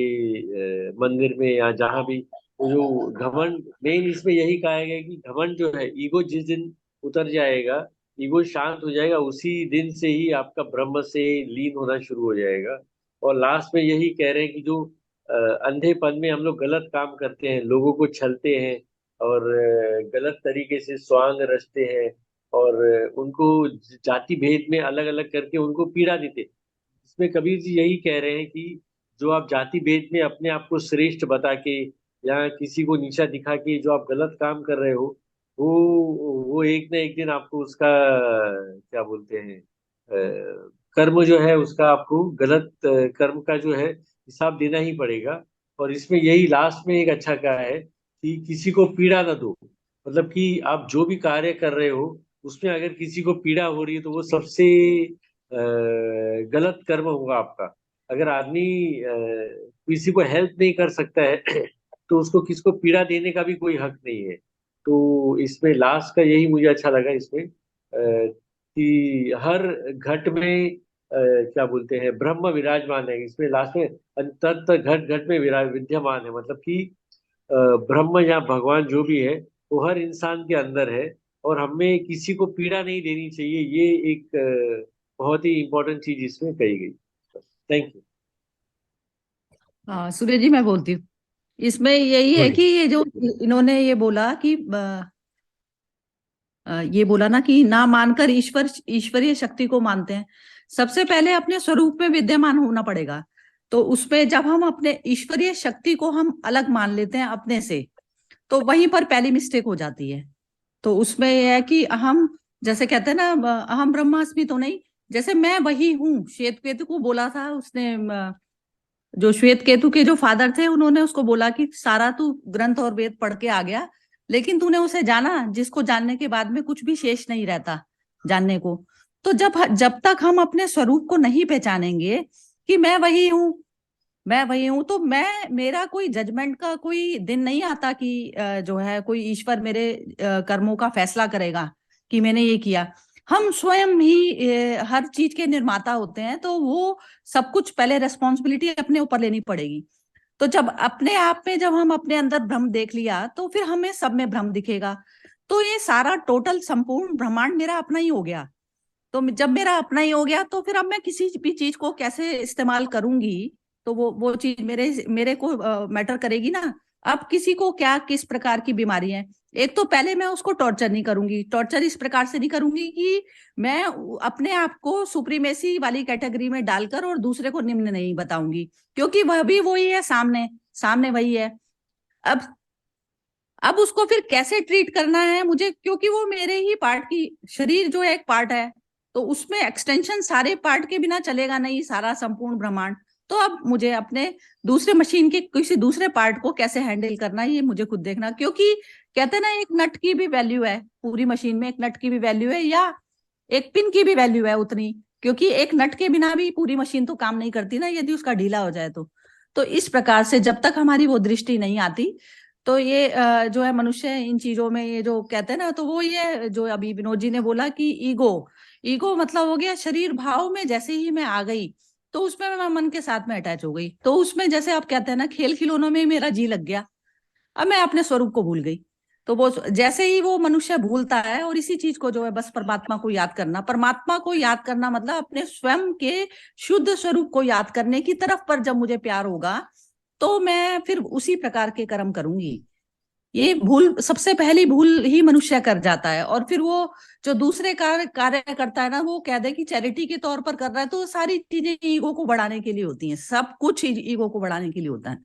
मंदिर में या जहाँ भी वो जो घमंड, मेन इसमें यही कहा गया है कि घमंड जो है, ईगो जिस दिन उतर जाएगा, ईगो शांत हो जाएगा, उसी दिन से ही आपका ब्रह्म से लीन होना शुरू हो जाएगा। और लास्ट में यही कह रहे हैं कि जो अंधेपन में हम लोग गलत काम करते हैं, लोगों को छलते हैं और गलत तरीके से स्वांग रचते हैं और उनको जाति भेद में अलग अलग करके उनको पीड़ा देते हैं। इसमें कबीर जी यही कह रहे हैं कि जो आप जाति भेद में अपने आप को श्रेष्ठ बता के या किसी को नीचा दिखा के जो आप गलत काम कर रहे हो, वो वो एक ना एक दिन आपको उसका क्या बोलते हैं कर्म जो है उसका आपको गलत कर्म का जो है हिसाब देना ही पड़ेगा। और इसमें यही लास्ट में एक अच्छा कहा है कि किसी को पीड़ा ना दो, मतलब कि आप जो भी कार्य कर रहे हो उसमें अगर किसी को पीड़ा हो रही है तो वो सबसे गलत कर्म होगा आपका। अगर आदमी किसी को हेल्प नहीं कर सकता है तो उसको किसको पीड़ा देने का भी कोई हक नहीं है। तो इसमें लास्ट का यही मुझे अच्छा लगा इसमें कि हर घट में क्या बोलते हैं ब्रह्म विराजमान है। इसमें लास्ट में अंतत घट घट में विद्यमान है, मतलब कि ब्रह्म या भगवान जो भी है वो हर इंसान के अंदर है और हमें किसी को पीड़ा नहीं देनी चाहिए। ये एक बहुत ही इंपॉर्टेंट चीज इसमें कही गई। Thank you. हाँ सूर्य जी मैं बोलती हूँ। इसमें यही है बोलिए। कि ये जो इन्होंने ये बोला कि ये बोला ना कि ना मानकर ईश्वरीय शक्ति को मानते हैं। सबसे पहले अपने स्वरूप में विद्यमान होना पड़ेगा। तो उसमें जब हम अपने ईश्वरीय शक्ति को हम अलग मान लेते हैं अपने से, तो वहीं पर पहली मिस्टेक हो जाती है। तो उसमें यह है कि हम जैसे कहते हैं ना अहम ब्रह्मास्मि, तो नहीं, जैसे मैं वही हूँ। श्वेत केतु को बोला था उसने, जो श्वेत केतु के जो फादर थे उन्होंने उसको बोला कि सारा तू ग्रंथ और वेद पढ़ के आ गया, लेकिन तूने उसे जाना जिसको जानने के बाद में कुछ भी शेष नहीं रहता जानने को। तो जब तक हम अपने स्वरूप को नहीं पहचानेंगे कि मैं वही हूँ, तो मेरा कोई जजमेंट का कोई दिन नहीं आता कि जो है कोई ईश्वर मेरे कर्मों का फैसला करेगा कि मैंने ये किया। हम स्वयं ही हर चीज के निर्माता होते हैं, तो वो सब कुछ पहले रेस्पॉन्सिबिलिटी अपने ऊपर लेनी पड़ेगी। तो जब अपने आप में जब हम अपने अंदर भ्रम देख लिया तो फिर हमें सब में भ्रम दिखेगा। तो ये सारा टोटल संपूर्ण ब्रह्मांड मेरा अपना ही हो गया। तो जब मेरा अपना ही हो गया तो फिर अब मैं किसी भी चीज को कैसे इस्तेमाल करूंगी, तो वो चीज मेरे मेरे को मैटर करेगी ना। अब किसी को क्या किस प्रकार की बीमारी है, एक तो पहले मैं उसको टॉर्चर नहीं करूंगी। टॉर्चर इस प्रकार से नहीं करूंगी कि मैं अपने आप को सुप्रीमेसी वाली कैटेगरी में डालकर और दूसरे को निम्न नहीं बताऊंगी, क्योंकि वह भी वही है, सामने सामने वही है। अब उसको फिर कैसे ट्रीट करना है मुझे, क्योंकि वो मेरे ही पार्ट की, शरीर जो एक पार्ट है, तो उसमें एक्सटेंशन सारे पार्ट के बिना चलेगा नहीं, सारा संपूर्ण ब्रह्मांड। तो अब मुझे अपने दूसरे मशीन के किसी दूसरे पार्ट को कैसे हैंडल करना है ये मुझे खुद देखना। क्योंकि कहते हैं ना एक नट की भी वैल्यू है, पूरी मशीन में एक नट की भी वैल्यू है, या एक पिन की भी वैल्यू है उतनी, क्योंकि एक नट के बिना भी पूरी मशीन तो काम नहीं करती ना, यदि उसका ढीला हो जाए तो इस प्रकार से जब तक हमारी वो दृष्टि नहीं आती, तो ये जो है मनुष्य इन चीजों में ये जो कहते हैं ना, तो वो ये जो अभी विनोद जी ने बोला कि ईगो मतलब हो गया शरीर भाव में। जैसे ही मैं आ गई तो उसमें मैं मन के साथ में अटैच हो गई, तो उसमें जैसे आप कहते हैं ना खेल खिलौनों में मेरा जी लग गया, अब मैं अपने स्वरूप को भूल गई। तो वो जैसे ही वो मनुष्य भूलता है, और इसी चीज को जो है बस परमात्मा को याद करना मतलब अपने स्वयं के शुद्ध स्वरूप को याद करने की तरफ पर जब मुझे प्यार होगा तो मैं फिर उसी प्रकार के कर्म करूंगी। ये भूल, सबसे पहली भूल ही मनुष्य कर जाता है। और फिर वो जो दूसरे कार्य करता है ना, वो कह दे कि चैरिटी के तौर पर कर रहा है, तो सारी चीजें ईगो को बढ़ाने के लिए होती हैं, सब कुछ ईगो को बढ़ाने के लिए होता है,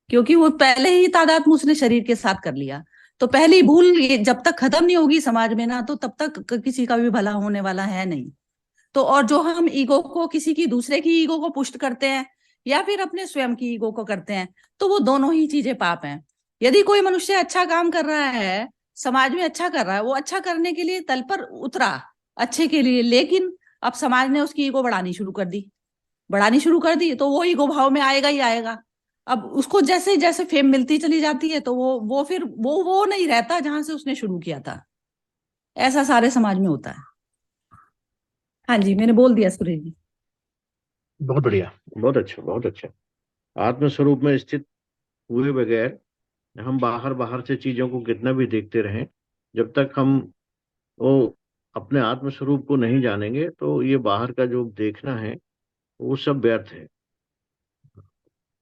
क्योंकि वो पहले ही तादात्म्य उसने शरीर के साथ कर लिया। तो पहली भूल ये जब तक खत्म नहीं होगी समाज में ना, तो तब तक किसी का भी भला होने वाला है नहीं। तो और जो हम ईगो को, किसी की दूसरे की ईगो को पुष्ट करते हैं या फिर अपने स्वयं की ईगो को करते हैं, तो वो दोनों ही चीजें पाप हैं। यदि कोई मनुष्य अच्छा काम कर रहा है समाज में अच्छा कर रहा है, वो अच्छा करने के लिए तल पर उतरा, अच्छे के लिए, लेकिन अब समाज ने उसकी ईगो बढ़ानी शुरू कर दी, तो वो ईगो भाव में आएगा ही आएगा। अब उसको जैसे जैसे फेम मिलती चली जाती है, तो वो फिर वो नहीं रहता जहां से उसने शुरू किया था। ऐसा सारे समाज में होता है। हाँ जी, मैंने बोल दिया सुरेश जी। बहुत बढ़िया, बहुत अच्छा, बहुत अच्छा। आत्म स्वरूप में स्थित हुए बगैर हम बाहर बाहर से चीजों को कितना भी देखते रहें, जब तक हम वो अपने आत्म स्वरूप को नहीं जानेंगे, तो ये बाहर का जो देखना है वो सब व्यर्थ है।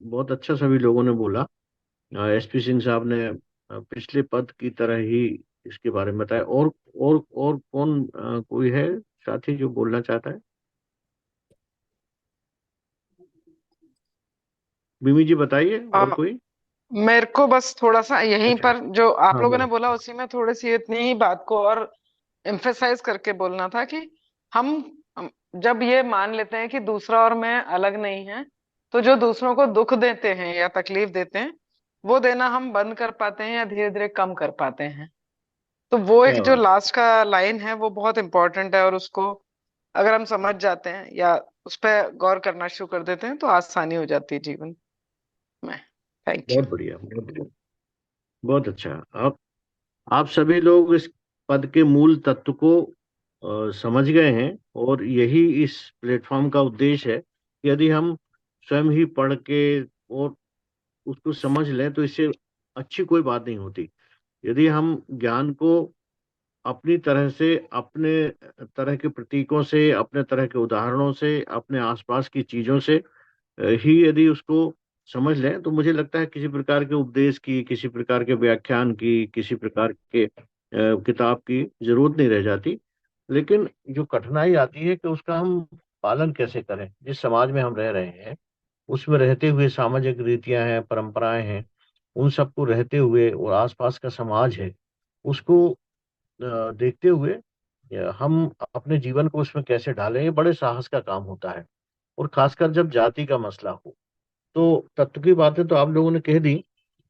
बहुत अच्छा सभी लोगों ने बोला। एसपी सिंह साहब ने पिछले पद की तरह ही इसके बारे में बताया। और कौन कोई है साथी जो बोलना चाहता है? बिमी जी बताइए, और आ, कोई? मेरे को बस थोड़ा सा यहीं अच्छा, पर जो आप हाँ लोगों ने बोलो। बोला उसी में थोड़ी सी इतनी ही बात को और एम्फेसाइज करके बोलना था कि हम जब ये मान लेते हैं कि दूसरा और मैं अलग नहीं है, तो जो दूसरों को दुख देते हैं या तकलीफ देते हैं, वो देना हम बंद कर पाते हैं या धीरे धीरे कम कर पाते हैं। तो वो एक क्या जो बात। लास्ट का लाइन है वो बहुत इंपॉर्टेंट है, और उसको अगर हम समझ जाते हैं या उस पर गौर करना शुरू कर देते हैं तो आसानी हो जाती है जीवन में। Thank you. बहुत बढ़िया, बहुत बढ़िया, बहुत अच्छा। आप सभी लोग इस पद के मूल तत्व को समझ गए हैं, और यही इस प्लेटफॉर्म का उद्देश्य है कि यदि हम स्वयं ही पढ़ के और उसको समझ लें, तो इससे अच्छी कोई बात नहीं होती। यदि हम ज्ञान को अपनी तरह से, अपने तरह के प्रतीकों से, अपने तरह के उदाहरणों से, अपने आसपास की चीजों से ही यदि उसको समझ लें, तो मुझे लगता है किसी प्रकार के उपदेश की, किसी प्रकार के व्याख्यान की, किसी प्रकार के किताब की जरूरत नहीं रह जाती। लेकिन जो कठिनाई आती है कि उसका हम पालन कैसे करें। जिस समाज में हम रह रहे हैं, उसमें रहते हुए सामाजिक रीतियां हैं, परंपराएं हैं, उन सबको रहते हुए, और आसपास का समाज है उसको देखते हुए हम अपने जीवन को उसमें कैसे ढालें, ये बड़े साहस का काम होता है। और खासकर जब जाति का मसला हो, तो तत्व की बातें तो आप लोगों ने कह दी,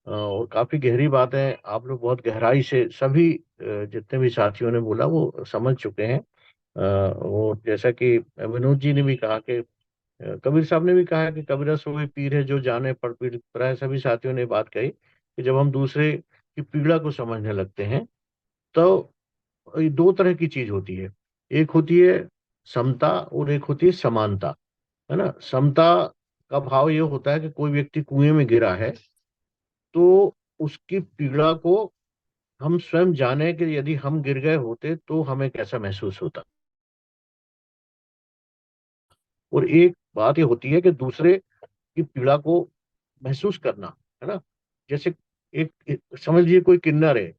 और काफी गहरी बातें आप लोग बहुत गहराई से सभी जितने भी साथियों ने बोला वो समझ चुके हैं। और जैसा कि विनोद जी ने भी कहा कि कबीर साहब ने भी कहा कि कबीरा सोई पीर है जो जाने पर पीड़। प्राय सभी साथियों ने बात कही कि जब हम दूसरे की पीड़ा को समझने लगते हैं, तो ये दो तरह की चीज होती है। एक होती है समता, और एक होती है समानता। है ना? समता का भाव ये होता है कि कोई व्यक्ति कुएं में गिरा है, तो उसकी पीड़ा को हम स्वयं जाने कि यदि हम गिर गए होते तो हमें कैसा महसूस होता। और एक बात ये होती है कि दूसरे की पीड़ा को महसूस करना। है ना? जैसे समझ लीजिए कोई किन्नर है,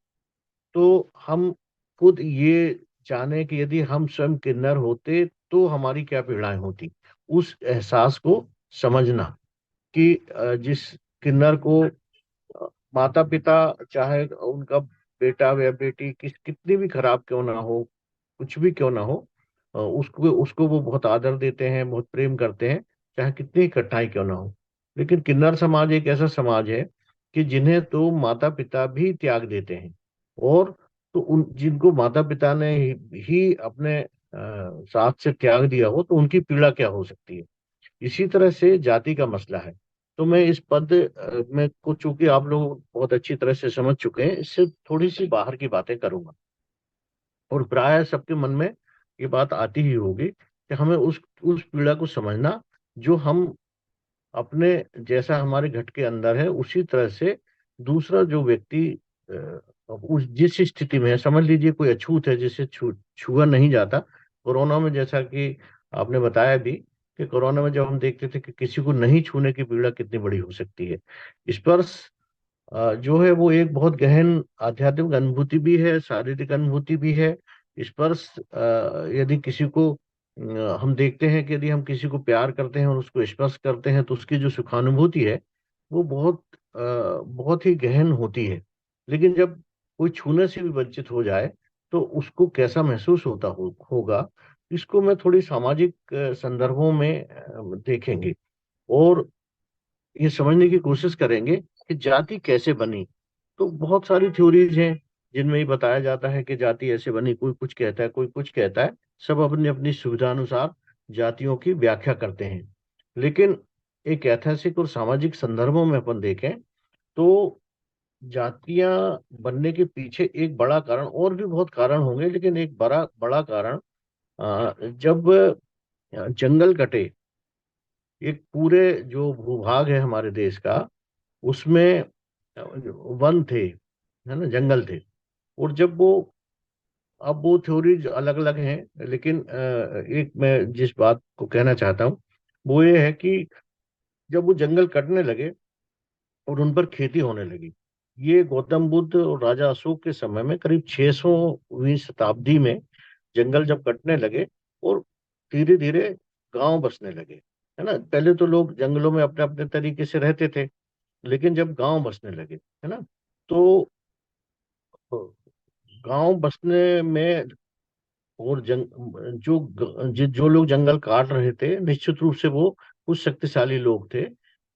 तो हम खुद ये जाने कि यदि हम स्वयं किन्नर होते तो हमारी क्या पीड़ाएं होती। उस एहसास को समझना कि जिस किन्नर को माता पिता, चाहे उनका बेटा या बेटी कितनी भी खराब क्यों ना हो, कुछ भी क्यों ना हो, उसको उसको वो बहुत आदर देते हैं, बहुत प्रेम करते हैं, चाहे कितनी कठिनाई क्यों ना हो। लेकिन किन्नर समाज एक ऐसा समाज है कि जिन्हें तो माता पिता भी त्याग देते हैं, और तो उन जिनको माता पिता ने ही अपने साथ से त्याग दिया हो, तो उनकी पीड़ा क्या हो सकती है। इसी तरह से जाति का मसला है। तो मैं इस पद में को चूंकि आप लोग बहुत अच्छी तरह से समझ चुके हैं, इससे थोड़ी सी बाहर की बातें करूंगा। और प्राय सबके मन में ये बात आती ही होगी कि हमें उस पीड़ा को समझना, जो हम अपने जैसा हमारे घट के अंदर है उसी तरह से दूसरा जो व्यक्ति उस जिस स्थिति में है, समझ लीजिए कोई अछूत है जिसे छुआ नहीं जाता। कोरोना में जैसा कि आपने बताया भी कि कोरोना में जब हम देखते थे कि किसी को नहीं छूने की पीड़ा कितनी बड़ी हो सकती है। स्पर्श जो है वो एक बहुत गहन आध्यात्मिक अनुभूति भी है, शारीरिक अनुभूति भी है। स्पर्श यदि किसी को हम देखते हैं कि यदि हम किसी को प्यार करते हैं और उसको स्पर्श करते हैं, तो उसकी जो सुखानुभूति है वो बहुत ही गहन होती है। लेकिन जब कोई छूने से भी वंचित हो जाए, तो उसको कैसा महसूस होगा, इसको मैं थोड़ी सामाजिक संदर्भों में देखेंगे, और ये समझने की कोशिश करेंगे कि जाति कैसे बनी। तो बहुत सारी थ्योरीज हैं जिनमें ही बताया जाता है कि जाति ऐसे बनी, कोई कुछ कहता है, कोई कुछ कहता है। सब अपनी अपनी सुविधा अनुसार जातियों की व्याख्या करते हैं। लेकिन एक ऐतिहासिक और सामाजिक संदर्भों में अपन देखें तो जातियां बनने के पीछे एक बड़ा कारण, और भी बहुत कारण होंगे, लेकिन एक बड़ा बड़ा कारण जब जंगल कटे, एक पूरे जो भूभाग है हमारे देश का, उसमें वन थे, है ना, जंगल थे। और जब वो, अब वो थ्योरीज अलग अलग हैं, लेकिन एक मैं जिस बात को कहना चाहता हूँ वो ये है कि जब वो जंगल कटने लगे और उन पर खेती होने लगी, ये गौतम बुद्ध और राजा अशोक के समय में करीब 600वीं शताब्दी में जंगल जब कटने लगे और धीरे धीरे गांव बसने लगे, है ना। पहले तो लोग जंगलों में अपने अपने तरीके से रहते थे, लेकिन जब गांव बसने लगे, है ना, तो गांव बसने में, और जो लोग जंगल काट रहे थे, निश्चित रूप से वो कुछ शक्तिशाली लोग थे,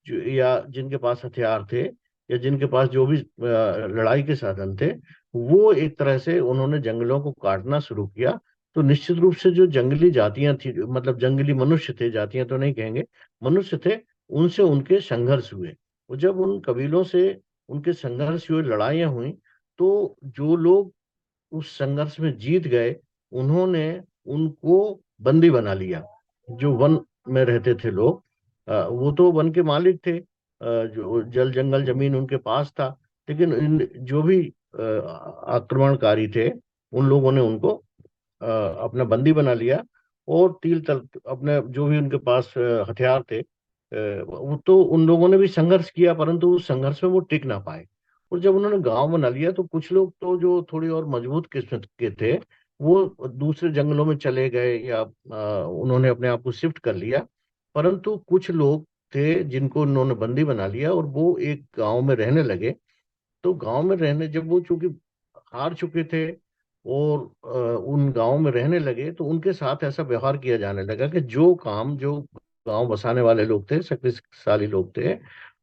जो या जिनके पास हथियार थे, या जिनके पास जो भी लड़ाई के साधन थे, वो एक तरह से उन्होंने जंगलों को काटना शुरू किया। तो निश्चित रूप से जो जंगली जातियां थी, मतलब जंगली मनुष्य थे, जातियां तो नहीं कहेंगे, मनुष्य थे, उनसे उनके संघर्ष हुए। और जब उन कबीलों से उनके संघर्ष हुए, लड़ाइयां हुई, तो जो लोग उस संघर्ष में जीत गए, उन्होंने उनको बंदी बना लिया। जो वन में रहते थे लोग, वो तो वन के मालिक थे, जो जल जंगल जमीन उनके पास था, लेकिन जो भी आक्रमणकारी थे, उन लोगों ने उनको अपना बंदी बना लिया। और तील तल अपने जो भी उनके पास हथियार थे, वो तो उन लोगों ने भी संघर्ष किया, परंतु उस संघर्ष में वो टिक ना पाए। और जब उन्होंने गांव बना लिया, तो कुछ लोग तो जो थोड़ी और मजबूत किस्मत के थे, वो दूसरे जंगलों में चले गए, या उन्होंने अपने आप को शिफ्ट कर लिया। परंतु कुछ लोग थे जिनको उन्होंने बंदी बना लिया, और वो एक गांव में रहने लगे। तो गांव में रहने, जब वो चूंकि हार चुके थे और उन गांव में रहने लगे, तो उनके साथ ऐसा व्यवहार किया जाने लगा कि जो काम, जो गांव बसाने वाले लोग थे, शक्तिशाली लोग थे,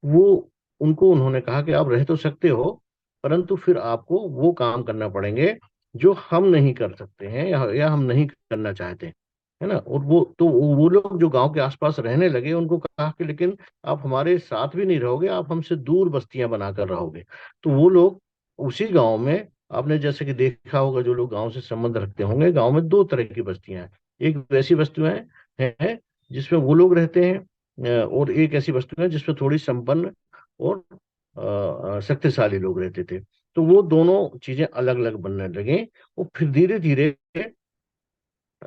वो उनको उन्होंने कहा कि आप रह तो सकते हो, परंतु फिर आपको वो काम करना पड़ेंगे जो हम नहीं कर सकते हैं, या हम नहीं करना चाहते, है ना। और वो लोग जो गांव के आसपास रहने लगे, उनको कहा कि लेकिन आप हमारे साथ भी नहीं रहोगे, आप हमसे दूर बस्तियां बनाकर रहोगे। तो वो लोग उसी गांव में, आपने जैसे कि देखा होगा, जो लोग गांव से संबंध रखते होंगे, गांव में दो तरह की बस्तियां हैं। एक वैसी बस्तियां हैं जिसमें वो लोग रहते हैं, और एक ऐसी बस्तियां हैं जिसमें थोड़ी संपन्न और शक्तिशाली लोग रहते थे। तो वो दोनों चीजें अलग अलग बनने लगे। और फिर धीरे धीरे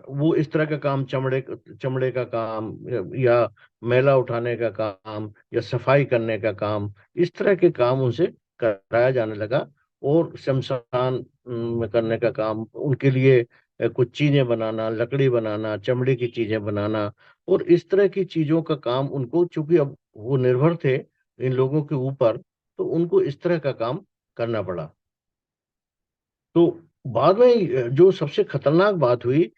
वो इस तरह का काम, चमड़े का काम, या मैला उठाने का काम, या सफाई करने का काम, इस तरह के काम उनसे कराया जाने लगा। और शमशान में करने का काम, उनके लिए कुछ चीजें बनाना, लकड़ी बनाना, चमड़े की चीजें बनाना, और इस तरह की चीजों का काम उनको, चूंकि अब वो निर्भर थे इन लोगों के ऊपर, तो उनको इस तरह का काम करना पड़ा। तो बाद में जो सबसे खतरनाक बात हुई,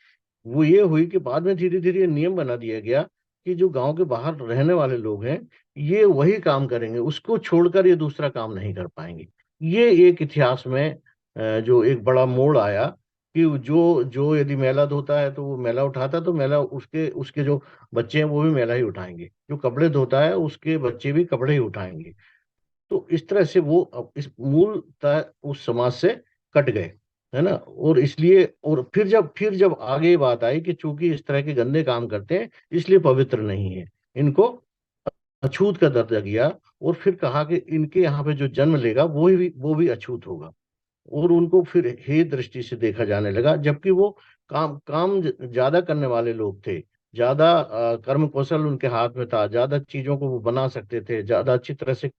वो ये हुई कि बाद में धीरे धीरे नियम बना दिया गया कि जो गांव के बाहर रहने वाले लोग हैं, ये वही काम करेंगे, उसको छोड़कर ये दूसरा काम नहीं कर पाएंगे। ये एक इतिहास में जो एक बड़ा मोड़ आया, कि जो जो यदि मैला धोता है तो वो मैला उठाता, तो मैला उसके उसके जो बच्चे हैं वो भी मैला ही उठाएंगे, जो कपड़े धोता है उसके बच्चे भी कपड़े ही उठाएंगे। तो इस तरह से वो अब इस मूलतः उस समाज से कट गए, है ना। और इसलिए, और फिर जब आगे बात आई कि चूंकि इस तरह के गंदे काम करते हैं, इसलिए पवित्र नहीं है, इनको अछूत का दर्जा दिया। और फिर कहा कि इनके यहाँ पे जो जन्म लेगा वो भी अछूत होगा। और उनको फिर हे दृष्टि से देखा जाने लगा, जबकि वो काम काम ज्यादा करने वाले लोग थे, ज्यादा कर्म कौशल उनके हाथ में था, ज्यादा चीजों को वो बना सकते थे, ज्यादा अच्छी तरह से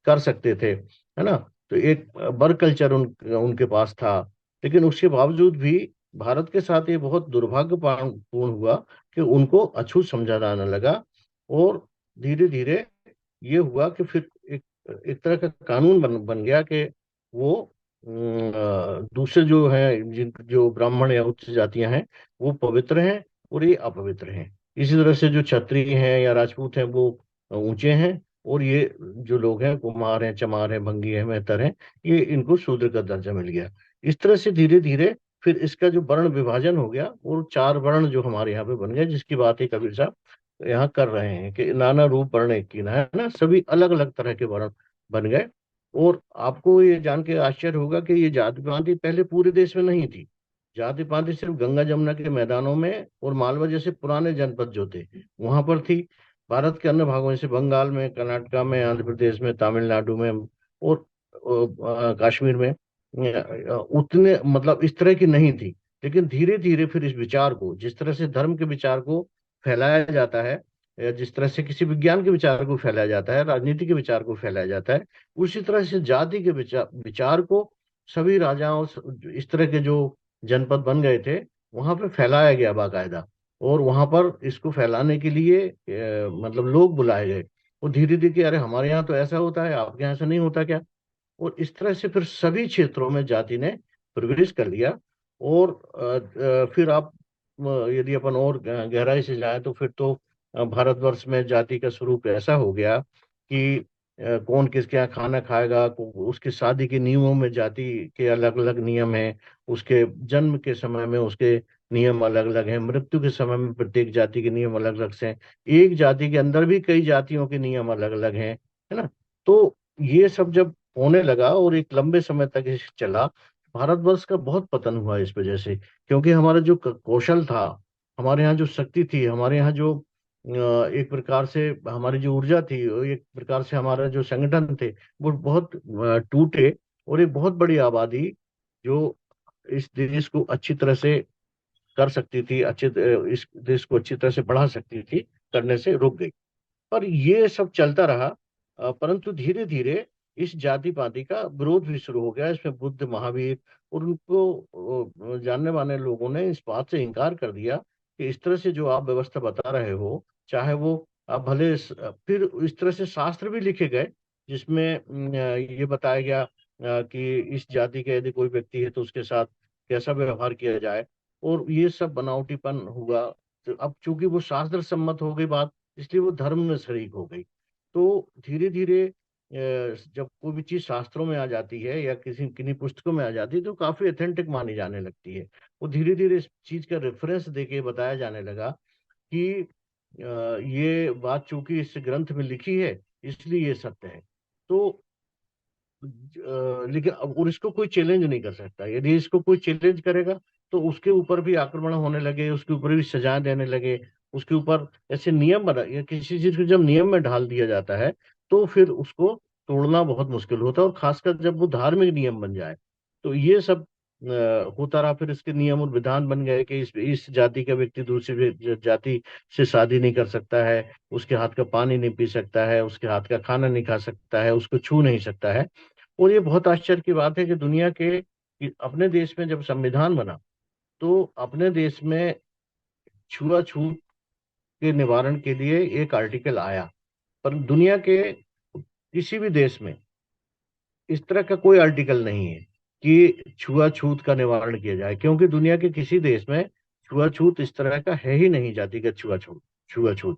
कर सकते थे, है ना। तो एक वर्क कल्चर उनके पास था। लेकिन उसके बावजूद भी भारत के साथ ये बहुत दुर्भाग्यपूर्ण हुआ कि उनको अछूत समझा जाने लगा। और धीरे धीरे ये हुआ कि फिर एक एक तरह का कानून बन गया कि वो दूसरे जो है, जो ब्राह्मण या उच्च जातियां हैं, वो पवित्र हैं और ये अपवित्र हैं। इसी तरह से जो क्षत्रिय हैं या राजपूत हैं, वो ऊंचे हैं, और ये जो लोग हैं, कुम्हार हैं, चमार हैं, भंगी हैं, मेहतर हैं, ये इनको शूद्र का दर्जा मिल गया। इस तरह से धीरे धीरे फिर इसका जो वर्ण विभाजन हो गया और 4 वर्ण जो हमारे यहाँ पे बन गए, जिसकी बात ही कबीर साहब यहाँ कर रहे हैं कि नाना रूप वर्ण एक कीना, है ना, सभी अलग अलग तरह के वर्ण बन गए। और आपको ये जान के आश्चर्य होगा कि ये जाति पाति पहले पूरे देश में नहीं थी। जाति पाति सिर्फ गंगा जमुना के मैदानों में और मालवा जैसे पुराने जनपद जो थे वहां पर थी। भारत के अन्य भागों जैसे बंगाल में, कर्नाटका में, आंध्र प्रदेश में, तमिलनाडु में और कश्मीर में उतने मतलब इस तरह की नहीं थी। लेकिन धीरे धीरे फिर इस विचार को, जिस तरह से धर्म के विचार को फैलाया जाता है, या जिस तरह से किसी विज्ञान के विचार को फैलाया जाता है, राजनीति के विचार को फैलाया जाता है, उसी तरह से जाति के विचार को सभी राजाओं, इस तरह के जो जनपद बन गए थे वहां पर फैलाया गया बाकायदा। और वहां पर इसको फैलाने के लिए मतलब लोग बुलाए गए। और धीरे धीरे अरे हमारे यहाँ तो ऐसा होता है, आपके यहाँ ऐसा नहीं होता क्या? और इस तरह से फिर सभी क्षेत्रों में जाति ने प्रवेश कर लिया। और फिर आप यदि अपन और गहराई से जाए तो फिर तो भारतवर्ष में जाति का स्वरूप ऐसा हो गया कि कौन किसके यहाँ खाना खाएगा, उसकी शादी के नियमों में जाति के अलग अलग नियम हैं, उसके जन्म के समय में उसके नियम अलग अलग हैं, मृत्यु के समय में प्रत्येक जाति के नियम अलग अलग से हैं, एक जाति के अंदर भी कई जातियों के नियम अलग अलग हैं, है ना। तो ये सब जब होने लगा और एक लंबे समय तक ये चला, भारतवर्ष का बहुत पतन हुआ इस वजह से। क्योंकि हमारा जो कौशल था, हमारे यहाँ जो शक्ति थी, हमारे यहाँ जो एक प्रकार से हमारी जो ऊर्जा थी, और एक प्रकार से हमारा जो संगठन थे, वो बहुत टूटे। और एक बहुत बड़ी आबादी जो इस देश को अच्छी तरह से कर सकती थी, इस देश को अच्छी तरह से बढ़ा सकती थी, करने से रुक गई। और ये सब चलता रहा। परंतु धीरे धीरे इस जाति पाति का विरोध भी शुरू हो गया। इसमें बुद्ध, महावीर और उनको जानने वाले लोगों ने इस बात से इनकार कर दिया कि इस तरह से जो आप व्यवस्था बता रहे हो, चाहे वो आप भले फिर इस तरह से शास्त्र भी लिखे गए जिसमें ये बताया गया कि इस जाति का यदि कोई व्यक्ति है तो उसके साथ कैसा व्यवहार किया जाए। और ये सब बनावटीपन हुआ। तो अब चूंकि वो शास्त्र सम्मत हो गई बात, इसलिए वो धर्म में शरीक हो गई। तो धीरे धीरे जब कोई भी चीज शास्त्रों में आ जाती है या किसी किन्हीं पुस्तकों में आ जाती है तो काफी ऑथेंटिक मानी जाने लगती है। वो धीरे धीरे इस चीज का रेफरेंस देके बताया जाने लगा कि ये बात चूंकि इस ग्रंथ में लिखी है इसलिए ये सत्य है। तो लेकिन अब और इसको कोई चैलेंज नहीं कर सकता। यदि इसको कोई चैलेंज करेगा तो उसके ऊपर भी आक्रमण होने लगे, उसके ऊपर भी सजा देने लगे, उसके ऊपर ऐसे नियम बना, या किसी चीज को जब नियम में ढाल दिया जाता है तो फिर उसको तोड़ना बहुत मुश्किल होता है। और खासकर जब वो धार्मिक नियम बन जाए तो ये सब होता रहा। फिर इसके नियम और विधान बन गए कि इस जाति का व्यक्ति दूसरी जाति से शादी नहीं कर सकता है, उसके हाथ का पानी नहीं पी सकता है, उसके हाथ का खाना नहीं खा सकता है, उसको छू नहीं सकता है। और ये बहुत आश्चर्य की बात है कि दुनिया के कि अपने देश में जब संविधान बना तो अपने देश में छुआछूत के निवारण के लिए एक आर्टिकल आया। पर दुनिया के किसी भी देश में इस तरह का कोई आर्टिकल नहीं है कि छुआछूत का निवारण किया जाए, क्योंकि दुनिया के किसी देश में छुआछूत इस तरह का है ही नहीं, जातिगत छुआछूत छुआछूत।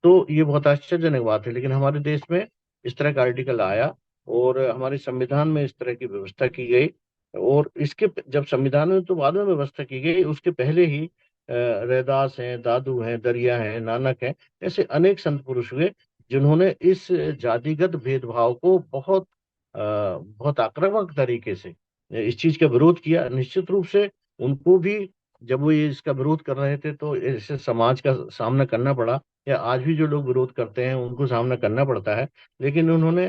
तो ये बहुत आश्चर्यजनक बात है। लेकिन हमारे देश में इस तरह का आर्टिकल आया और हमारे संविधान में इस तरह की व्यवस्था की गई। और इसके जब संविधान में तो बाद में व्यवस्था की गई, उसके पहले ही रैदास हैं, दादू हैं, दरिया हैं, नानक हैं, ऐसे अनेक संत पुरुष हुए जिन्होंने इस जातिगत भेदभाव को बहुत आक्रामक तरीके से इस चीज का विरोध किया। निश्चित रूप से उनको भी जब वो ये इसका विरोध कर रहे थे तो ऐसे समाज का सामना करना पड़ा, या आज भी जो लोग विरोध करते हैं उनको सामना करना पड़ता है। लेकिन उन्होंने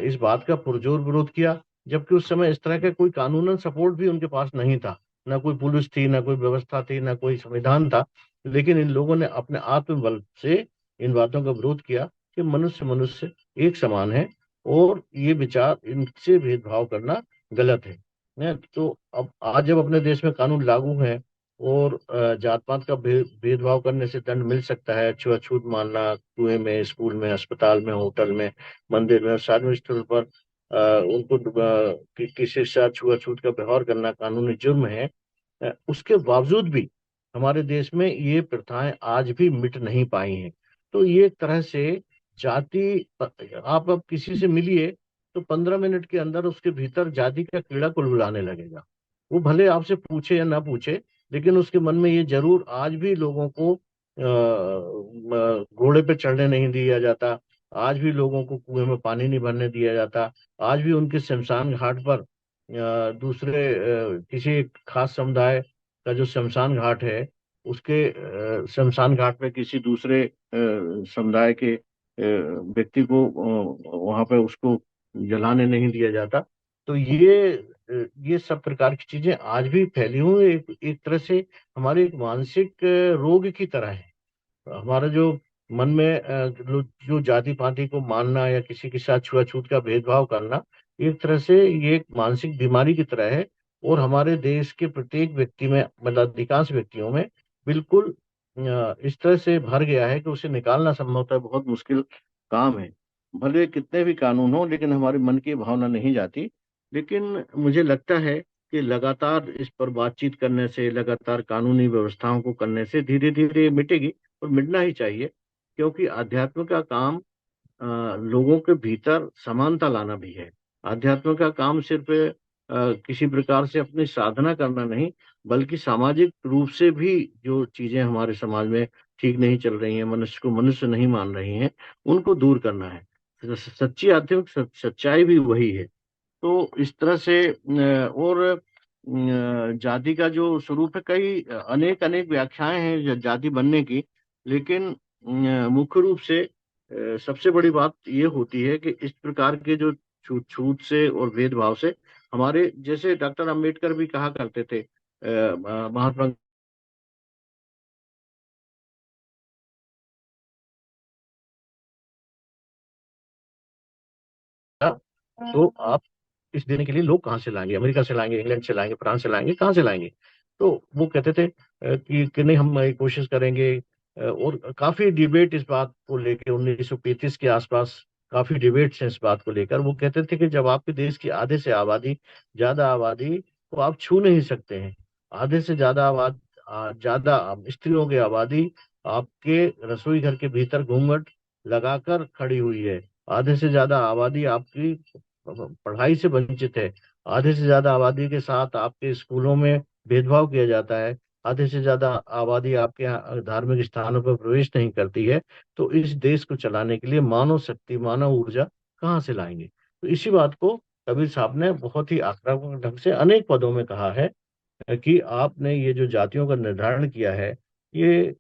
इस बात का पुरजोर विरोध किया, जबकि उस समय इस तरह का कोई कानूनन सपोर्ट भी उनके पास नहीं था। ना कोई पुलिस थी, ना कोई व्यवस्था थी, ना कोई संविधान था। लेकिन इन लोगों ने अपने आत्मबल से इन बातों का विरोध किया कि मनुष्य मनुष्य एक समान है और ये विचार, इनसे भेदभाव करना गलत है। तो अब आज जब अपने देश में कानून लागू है और जात पात का भेदभाव करने से दंड मिल सकता है, छुआछूत मारना कुएं में, स्कूल में, अस्पताल में, होटल में, मंदिर में, सार्वजनिक स्थल पर उनको किसी के साथ छुआछूत का व्यवहार करना कानूनी जुर्म है। उसके बावजूद भी हमारे देश में ये प्रथाएं आज भी मिट नहीं पाई हैं। तो ये एक तरह से जाति, आप अब किसी से मिलिए तो 15 मिनट के अंदर उसके भीतर जाति का कीड़ा कुलबुलाने लगेगा। वो भले आपसे पूछे या ना पूछे, लेकिन उसके मन में ये जरूर आज भी लोगों को घोड़े पे चढ़ने नहीं दिया जाता, आज भी लोगों को कुएं में पानी नहीं भरने दिया जाता, आज भी उनके शमशान घाट पर दूसरे किसी एक खास समुदाय का जो शमशान घाट है, उसके शमशान घाट में किसी दूसरे समुदाय के व्यक्ति को वहां पे उसको जलाने नहीं दिया जाता। तो ये सब प्रकार की चीजें आज भी फैली हुई एक तरह से हमारे एक मानसिक रोग की तरह है। हमारा जो मन में जो जाति पाति को मानना या किसी के साथ छुआछूत का भेदभाव करना, एक तरह से ये एक मानसिक बीमारी की तरह है। और हमारे देश के प्रत्येक व्यक्ति में, मतलब अधिकांश व्यक्तियों में बिल्कुल इस तरह से भर गया है कि उसे निकालना संभवतः बहुत मुश्किल काम है। भले कितने भी कानून हो, लेकिन हमारे मन की भावना नहीं जाती। लेकिन मुझे लगता है कि लगातार इस पर बातचीत करने से, लगातार कानूनी व्यवस्थाओं को करने से धीरे धीरे मिटेगी, और मिटना ही चाहिए। क्योंकि अध्यात्म का काम लोगों के भीतर समानता लाना भी है। अध्यात्म का काम सिर्फ किसी प्रकार से अपनी साधना करना नहीं, बल्कि सामाजिक रूप से भी जो चीजें हमारे समाज में ठीक नहीं चल रही हैं, मनुष्य को मनुष्य नहीं मान रही हैं, उनको दूर करना है। सच्ची आध्यात्मिक सच्चाई भी वही है। तो इस तरह से और जाति का जो स्वरूप है, कई अनेक अनेक व्याख्याएं हैं जाति बनने की। लेकिन मुख्य रूप से सबसे बड़ी बात ये होती है कि इस प्रकार के जो छूत छूत से और भेदभाव से, हमारे जैसे डॉक्टर अंबेडकर भी कहा करते थे, महात्मा तो आप इस देने के लिए लोग कहाँ से लाएंगे, अमेरिका से लाएंगे, इंग्लैंड से लाएंगे, फ्रांस से लाएंगे, कहाँ से लाएंगे? तो वो कहते थे कि नहीं, हम कोशिश करेंगे। और काफी डिबेट इस बात को लेकर 1935 के आसपास काफी डिबेट्स हैं इस बात को लेकर। वो कहते थे कि जब आपके देश की आधे से ज्यादा आबादी को आप छू नहीं सकते हैं, आधे से ज्यादा स्त्रियों की आबादी आपके रसोई घर के भीतर घूंघट लगाकर खड़ी हुई है, आधे से ज्यादा आबादी आपकी पढ़ाई से वंचित है, आधे से ज्यादा आबादी के साथ आपके स्कूलों में भेदभाव किया जाता है, आधे से ज्यादा आबादी आपके यहाँ धार्मिक स्थानों पर प्रवेश नहीं करती है। तो इस देश को चलाने के लिए मानव शक्ति, मानव ऊर्जा कहाँ से लाएंगे? तो इसी बात को कबीर साहब ने बहुत ही आक्रामक ढंग से अनेक पदों में कहा है कि आपने ये जो जातियों का निर्धारण किया है, ये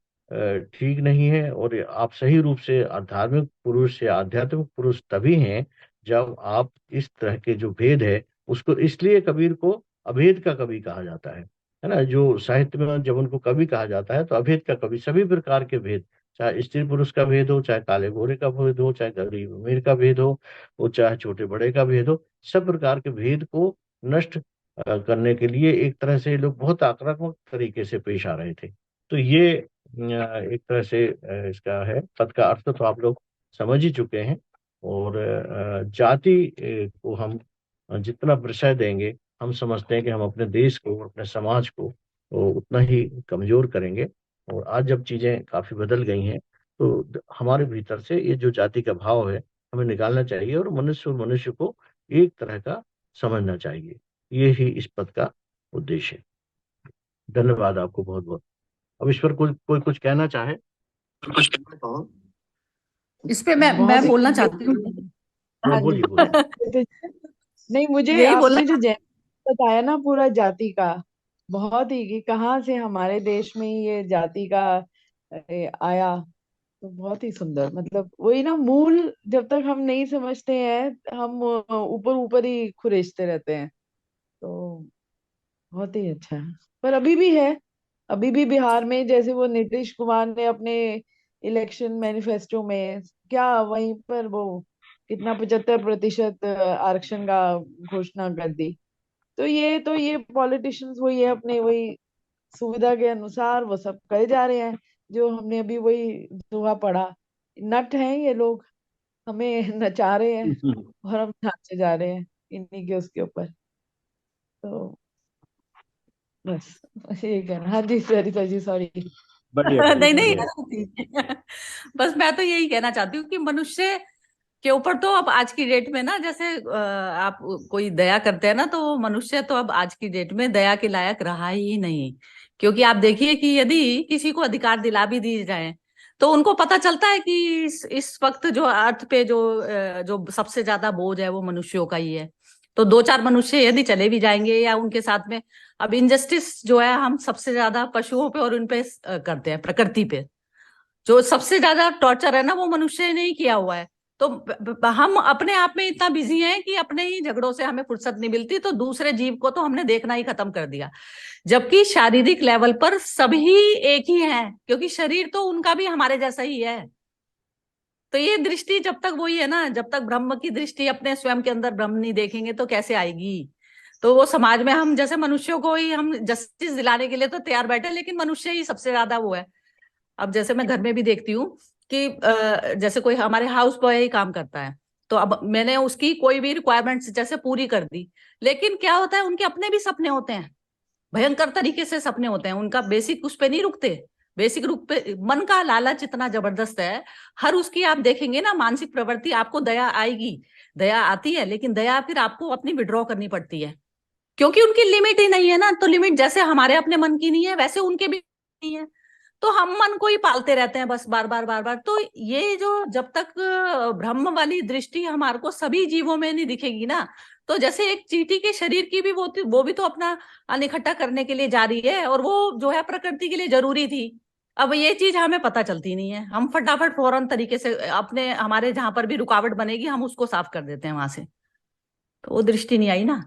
ठीक नहीं है। और ये आप सही रूप से धार्मिक पुरुष या आध्यात्मिक पुरुष तभी हैं जब आप इस तरह के जो भेद है उसको, इसलिए कबीर को अभेद का कवि कहा जाता है ना। जो साहित्य में जब उनको कवि कहा जाता है तो अभेद का कवि, सभी प्रकार के भेद, चाहे स्त्री पुरुष का भेद हो, चाहे काले गोरे का भेद हो, चाहे गरीब अमीर का भेद हो, वो चाहे छोटे बड़े का भेद हो, सब प्रकार के भेद को नष्ट करने के लिए एक तरह से लोग बहुत आक्रामक तरीके से पेश आ रहे थे। तो ये एक तरह से इसका है, पद का अर्थ तो आप लोग समझ ही चुके हैं। और जाति को हम जितना विषय देंगे, हम समझते हैं कि हम अपने देश को, अपने समाज को उतना ही कमजोर करेंगे। और आज जब चीजें काफी बदल गई हैं, तो हमारे भीतर से ये जो जाति का भाव है हमें निकालना चाहिए, और मनुष्य को एक तरह का समझना चाहिए। ये ही इस पद का उद्देश्य है। धन्यवाद आपको बहुत बहुत। अब इस पर कोई कुछ कहना चाहे? इस पे मैं बहुत ही बोलना चाहती हूँ। हाँ जी। बोलिए। नहीं, मुझे यही आपने बोलना जो बताया ना पूरा जाति का, बहुत ही कि कहाँ से हमारे देश में ये जाति का आया, तो बहुत ही सुंदर। मतलब वही ना, मूल जब तक हम नहीं समझते हैं, हम ऊपर ऊपर ही खुरेचते रहते हैं। तो बहुत ही अच्छा है। पर अभी भी है, अभी भी बिहार में जैसे वो नीतीश कुमार ने अपने इलेक्शन मैनिफेस्टो में क्या, वहीं पर वो कितना 75% आरक्षण का घोषणा कर दी। तो ये पॉलिटिशियंस वही है, अपने वही सुविधा के अनुसार वो सब करे जा रहे हैं। जो हमने अभी वही दोहा पढ़ा, नट हैं ये लोग, हमें नचा रहे हैं और हम नाचे जा रहे हैं इन्हीं के उसके ऊपर। तो बस ये कहना। हाँ जी, सरिता जी, सॉरी। नहीं नहीं, ऐसा ठीक है। बस मैं तो यही कहना चाहती हूँ कि मनुष्य के ऊपर तो अब आज की डेट में ना, जैसे आप कोई दया करते हैं ना, तो वो मनुष्य तो अब आज की डेट में दया के लायक रहा ही नहीं। क्योंकि आप देखिए कि यदि किसी को अधिकार दिला भी दिए जाए, तो उनको पता चलता है कि इस वक्त जो अर्थ पे जो सबसे ज्यादा बोझ है वो मनुष्यों का ही है। तो दो चार मनुष्य यदि चले भी जाएंगे या उनके साथ में, अब इनजस्टिस जो है हम सबसे ज्यादा पशुओं पे और उन पे करते हैं, प्रकृति पे। जो सबसे ज्यादा टॉर्चर है ना, वो मनुष्य ने ही किया हुआ है। तो हम अपने आप में इतना बिजी हैं कि अपने ही झगड़ों से हमें फुर्सत नहीं मिलती, तो दूसरे जीव को तो हमने देखना ही खत्म कर दिया। जबकि शारीरिक लेवल पर सभी एक ही हैं, क्योंकि शरीर तो उनका भी हमारे जैसा ही है। तो ये दृष्टि जब तक वही है ना, जब तक ब्रह्म की दृष्टि अपने स्वयं के अंदर ब्रह्म नहीं देखेंगे तो कैसे आएगी। तो वो समाज में हम जैसे मनुष्यों को ही हम जस्टिस दिलाने के लिए तो तैयार बैठे, लेकिन मनुष्य ही सबसे ज्यादा वो है। अब जैसे मैं घर में भी देखती हूँ कि जैसे कोई हमारे हाउस बॉय ही काम करता है, तो अब मैंने उसकी कोई भी रिक्वायरमेंट्स जैसे पूरी कर दी, लेकिन क्या होता है, उनके अपने भी सपने होते हैं, भयंकर तरीके से सपने होते हैं। उनका बेसिक उस पे नहीं रुकते। बेसिक रूप पे मन का लालच इतना जबरदस्त है। हर उसकी आप देखेंगे ना मानसिक प्रवृत्ति, आपको दया आएगी, दया आती है, लेकिन दया फिर आपको अपनी विड्रॉ करनी पड़ती है, क्योंकि उनकी लिमिट ही नहीं है ना। तो लिमिट जैसे हमारे अपने मन की नहीं है, वैसे उनके भी नहीं है। तो हम मन को ही पालते रहते हैं बस, बार बार बार बार। तो ये जो जब तक ब्रह्म वाली दृष्टि हमारे को सभी जीवों में नहीं दिखेगी ना, तो जैसे एक चींटी के शरीर की भी वो भी तो अपना अन्न इकट्ठा करने के लिए जा रही है, और वो जो है प्रकृति के लिए जरूरी थी। अब ये चीज हमें पता चलती नहीं है, हम फटाफट फौरन तरीके से अपने हमारे जहां पर भी रुकावट बनेगी हम उसको साफ कर देते हैं वहां से। तो वो दृष्टि नहीं आई ना।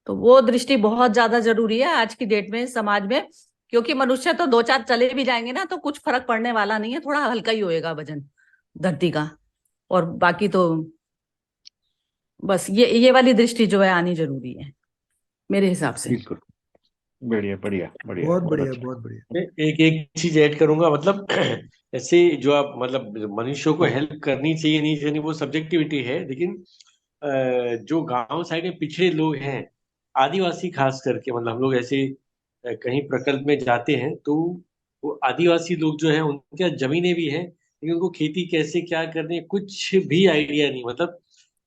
तो वो दृष्टि बहुत ज्यादा जरूरी है आज की डेट में समाज में। क्योंकि मनुष्य तो दो चार चले भी जाएंगे ना, तो कुछ फर्क पड़ने वाला नहीं है, थोड़ा हल्का ही होएगा वजन धरती का। और बाकी तो बस ये वाली दृष्टि जो है आनी जरूरी है मेरे हिसाब से। बिल्कुल, बढ़िया बढ़िया बढ़िया, बहुत बहुत बढ़िया, अच्छा। बहुत बढ़िया। एक एक चीज ऐड करूंगा, मतलब ऐसे जो आप मतलब मनुष्यों को हेल्प करनी चाहिए नहीं चाहिए वो सब्जेक्टिविटी है, लेकिन जो गांव साइड में पिछड़े लोग हैं, आदिवासी खास करके, मतलब हम लोग ऐसे कहीं प्रकल्प में जाते हैं तो वो आदिवासी लोग जो है उनके यहाँ जमीनें भी हैं, लेकिन उनको खेती कैसे क्या करनी है कुछ भी आइडिया नहीं, मतलब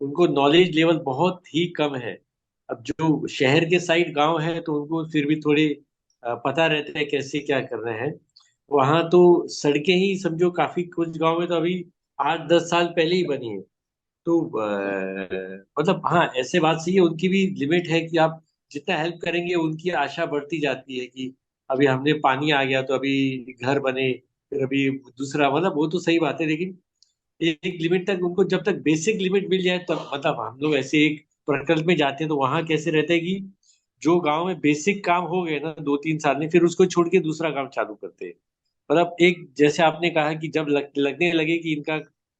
उनको नॉलेज लेवल बहुत ही कम है। अब जो शहर के साइड गांव है तो उनको फिर भी थोड़े पता रहता है कैसे क्या करना है। वहां तो सड़कें ही समझो, काफी कुछ गांव में तो अभी 8-10 साल पहले ही बनी है। तो मतलब हाँ, ऐसे बात सही है, उनकी भी लिमिट है कि आप जितना हेल्प करेंगे उनकी आशा बढ़ती जाती है कि अभी हमने पानी आ गया तो अभी घर बने, फिर अभी दूसरा, मतलब वो तो सही बात है, लेकिन एक लिमिट तक उनको, जब तक बेसिक लिमिट मिल जाए तब, मतलब हम लोग ऐसे एक प्रकल्प में जाते हैं तो वहां कैसे रहता है कि जो गांव में बेसिक काम हो गए ना 2-3 साल में, फिर उसको छोड़ के दूसरा काम चालू करते हैं। मतलब एक जैसे आपने कहा कि जब लगने लगे कि इनका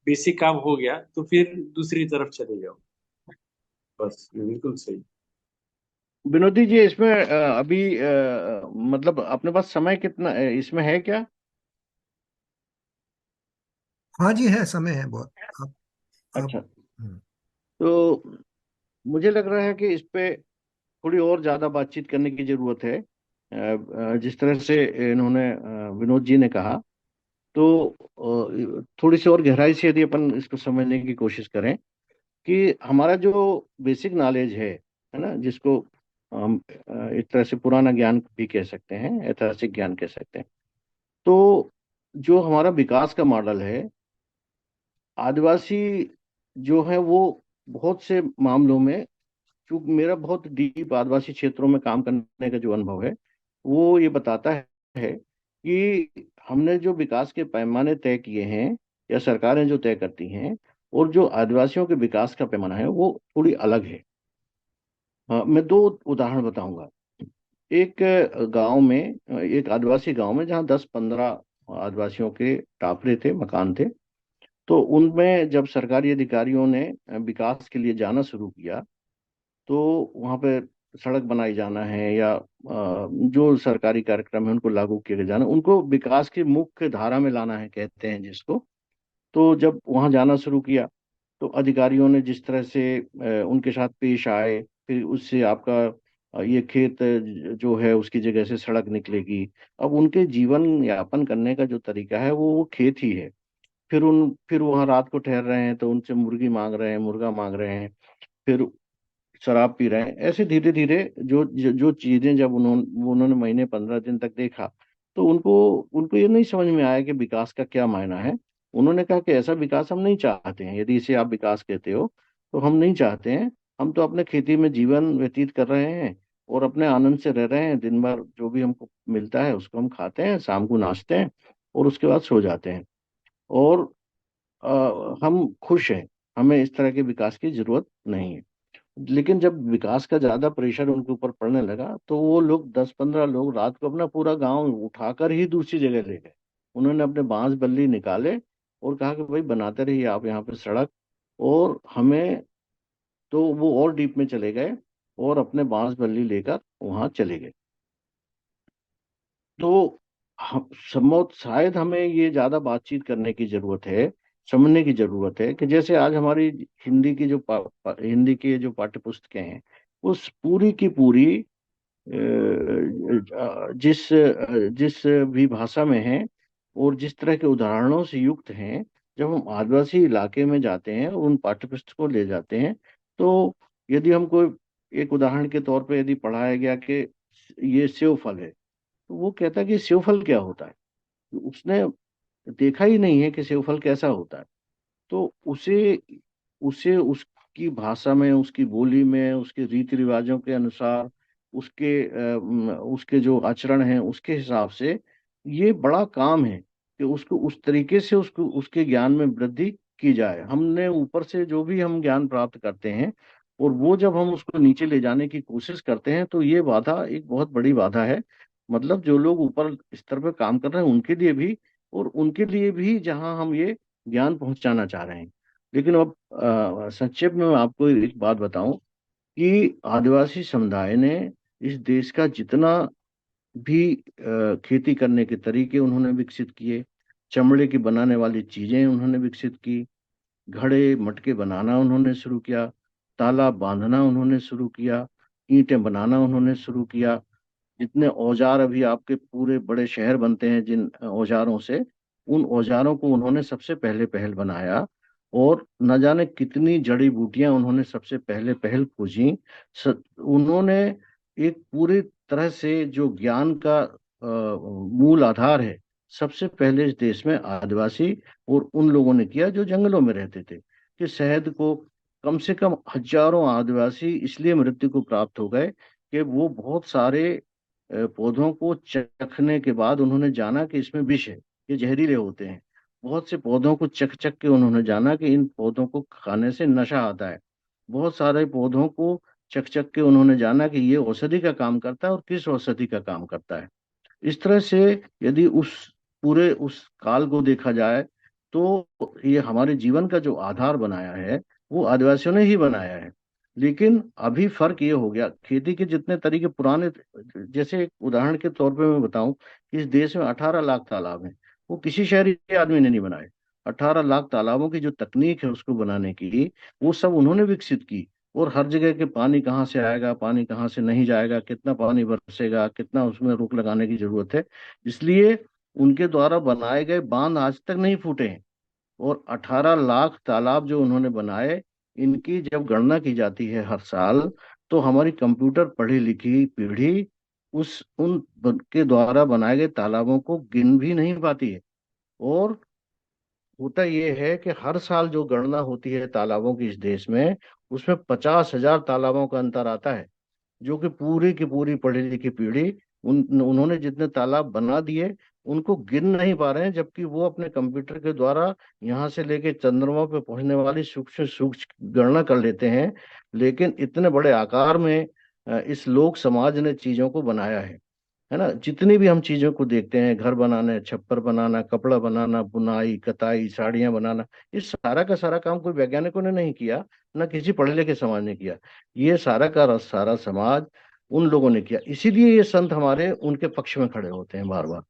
बेसिक काम हो गया तो फिर दूसरी तरफ चले जाओ। बस ये बिल्कुल सही। विनोदी जी, इसमें अभी मतलब अपने पास समय कितना इसमें है क्या? हाँ जी, है, समय है बहुत। आप अच्छा, तो मुझे लग रहा है कि इस पे थोड़ी और ज्यादा बातचीत करने की जरूरत है। जिस तरह से इन्होंने विनोद जी ने कहा, तो थोड़ी सी और गहराई से यदि अपन इसको समझने की कोशिश करें कि हमारा जो बेसिक नॉलेज है ना, जिसको हम एक तरह से पुराना ज्ञान भी कह सकते हैं, ऐतिहासिक ज्ञान कह सकते हैं, तो जो हमारा विकास का मॉडल है, आदिवासी जो है वो बहुत से मामलों में, चूंकि मेरा बहुत डीप आदिवासी क्षेत्रों में काम करने का जो अनुभव है, वो ये बताता है कि हमने जो विकास के पैमाने तय किए हैं या सरकारें जो तय करती हैं, और जो आदिवासियों के विकास का पैमाना है वो थोड़ी अलग है। मैं दो उदाहरण बताऊंगा। एक गांव में, एक आदिवासी गांव में, जहाँ 10-15 आदिवासियों के टापरे थे, मकान थे। तो उनमें जब सरकारी अधिकारियों ने विकास के लिए जाना शुरू किया, तो वहाँ पे सड़क बनाई जाना है या जो सरकारी कार्यक्रम है उनको लागू किए जाना, उनको विकास की मुख्य धारा में लाना है कहते हैं जिसको। तो जब वहाँ जाना शुरू किया, तो अधिकारियों ने जिस तरह से उनके साथ पेश आए, फिर उससे आपका ये खेत जो है उसकी जगह से सड़क निकलेगी। अब उनके जीवन यापन करने का जो तरीका है वो खेत ही है। फिर वहां रात को ठहर रहे हैं तो उनसे मुर्गी मांग रहे हैं, मुर्गा मांग रहे हैं, फिर शराब पी रहे हैं। ऐसे धीरे धीरे जो चीजें जब उन्होंने महीने 15 दिन तक देखा, तो उनको उनको ये नहीं समझ में आया कि विकास का क्या मायना है। उन्होंने कहा कि ऐसा विकास हम नहीं चाहते हैं, यदि इसे आप विकास कहते हो तो हम नहीं चाहते हैं। हम तो अपने खेती में जीवन व्यतीत कर रहे हैं और अपने आनंद से रह रहे हैं। दिन भर जो भी हमको मिलता है उसको हम खाते हैं, शाम को नाचते हैं और उसके बाद सो जाते हैं, और हम खुश हैं। हमें इस तरह के विकास की जरूरत नहीं है। लेकिन जब विकास का ज्यादा प्रेशर उनके ऊपर पड़ने लगा, तो वो लोग 10-15 लोग रात को अपना पूरा गांव उठाकर ही दूसरी जगह ले गए। उन्होंने अपने बांस बल्ली निकाले और कहा कि भाई बनाते रहिए आप यहाँ पे सड़क, और हमें, तो वो और डीप में चले गए और अपने बांस बल्ली लेकर वहां चले गए। तो संभव शायद हमें ये ज्यादा बातचीत करने की जरूरत है, समझने की जरूरत है कि जैसे आज हमारी हिंदी की जो पाठ्य पुस्तकें हैं, उस पूरी की पूरी जिस जिस भी भाषा में है और जिस तरह के उदाहरणों से युक्त हैं, जब हम आदिवासी इलाके में जाते हैं और उन पाठ्य पुस्तक को ले जाते हैं, तो यदि हमको एक उदाहरण के तौर पे यदि पढ़ाया गया कि ये सेव फल है, तो वो कहता है कि सेव फल क्या होता है। उसने देखा ही नहीं है कि सेव फल कैसा होता है। तो उसे उसे उसकी भाषा में, उसकी बोली में, उसके रीति रिवाजों के अनुसार, उसके जो आचरण हैं उसके हिसाब से ये बड़ा काम है कि उसको उस तरीके से उसको उसके ज्ञान में वृद्धि की जाए। हमने ऊपर से जो भी हम ज्ञान प्राप्त करते हैं और वो जब हम उसको नीचे ले जाने की कोशिश करते हैं, तो ये बाधा एक बहुत बड़ी बाधा है। मतलब जो लोग ऊपर स्तर पे काम कर रहे हैं उनके लिए भी, और उनके लिए भी जहां हम ये ज्ञान पहुंचाना चाह रहे हैं। लेकिन अब संक्षेप में मैं आपको एक बात बताऊं कि आदिवासी समुदाय ने इस देश का जितना भी खेती करने के तरीके उन्होंने विकसित किए, चमड़े की बनाने वाली चीजें उन्होंने विकसित की, घड़े मटके बनाना उन्होंने शुरू किया, तालाब बांधना उन्होंने शुरू किया, ईंटें बनाना उन्होंने शुरू किया। जितने औजार अभी आपके पूरे बड़े शहर बनते हैं जिन औजारों से, उन औजारों को उन्होंने सबसे पहले पहल बनाया। और न जाने कितनी जड़ी बूटियां उन्होंने सबसे पहले पहल खोजी। उन्होंने एक पूरी तरह से जो ज्ञान का मूल आधार है, सबसे पहले इस देश में आदिवासी और उन लोगों ने किया जो जंगलों में रहते थे। कि शहद को कम से कम हजारों आदिवासी इसलिए मृत्यु को प्राप्त हो गए कि वो बहुत सारे पौधों को चखने के बाद उन्होंने जाना कि इसमें विष है, ये जहरीले होते हैं। बहुत से पौधों को चख चख के उन्होंने जाना कि इन पौधों को खाने से नशा आता है। बहुत सारे पौधों को चख चख के उन्होंने जाना कि ये औषधि का काम करता है और किस औषधि का काम करता है। इस तरह से यदि उस पूरे उस काल को देखा जाए, तो ये हमारे जीवन का जो आधार बनाया है वो आदिवासियों ने ही बनाया है। लेकिन अभी फर्क ये हो गया, खेती के जितने तरीके पुराने, जैसे एक उदाहरण के तौर पे मैं बताऊं कि इस देश में 18 लाख तालाब हैं, वो किसी शहरी आदमी ने नहीं बनाए। 18 लाख तालाबों की जो तकनीक है उसको बनाने की, वो सब उन्होंने विकसित की। और हर जगह के पानी कहाँ से आएगा, पानी कहाँ से नहीं जाएगा, कितना पानी बरसेगा, कितना उसमें रोक लगाने की जरूरत है, इसलिए उनके द्वारा बनाए गए बांध आज तक नहीं फूटे हैं। और 18 लाख तालाब जो उन्होंने बनाए, इनकी जब गणना की जाती है हर साल, तो हमारी कंप्यूटर पढ़ी लिखी पीढ़ी के द्वारा बनाए गए तालाबों को गिन भी नहीं पाती है। और होता यह है कि हर साल जो गणना होती है तालाबों की इस देश में, उसमें 50,000 तालाबों का अंतर आता है। जो कि पूरी की पूरी पढ़ी लिखी पीढ़ी, उन्होंने जितने तालाब बना दिए उनको गिन नहीं पा रहे हैं, जबकि वो अपने कंप्यूटर के द्वारा यहाँ से लेके चंद्रमा पे पहुंचने वाली सूक्ष्म सूक्ष्म गणना कर लेते हैं। लेकिन इतने बड़े आकार में इस लोक समाज ने चीजों को बनाया है ना। जितनी भी हम चीजों को देखते हैं, घर बनाना, छप्पर बनाना, कपड़ा बनाना, बुनाई कताई, साड़ियां बनाना, इस सारा का सारा काम कोई वैज्ञानिकों ने नहीं किया, ना किसी पढ़े लिखे समाज ने किया। ये सारा का सारा समाज उन लोगों ने किया। इसीलिए ये संत हमारे उनके पक्ष में खड़े होते हैं बार बार,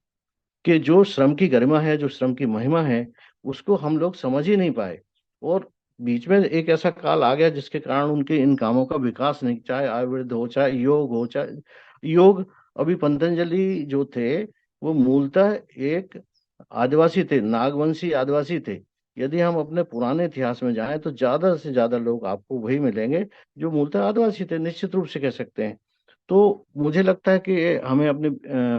कि जो श्रम की गरिमा है, जो श्रम की महिमा है, उसको हम लोग समझ ही नहीं पाए। और बीच में एक ऐसा काल आ गया जिसके कारण उनके इन कामों का विकास नहीं, चाहे आयुर्वेद हो, चाहे योग हो, चाहे योग। अभी पतंजलि जो थे वो मूलतः एक आदिवासी थे, नागवंशी आदिवासी थे। यदि हम अपने पुराने इतिहास में जाएं तो ज्यादा से ज्यादा लोग आपको वही मिलेंगे जो मूलतः आदिवासी थे, निश्चित रूप से कह सकते हैं। तो मुझे लगता है कि हमें अपने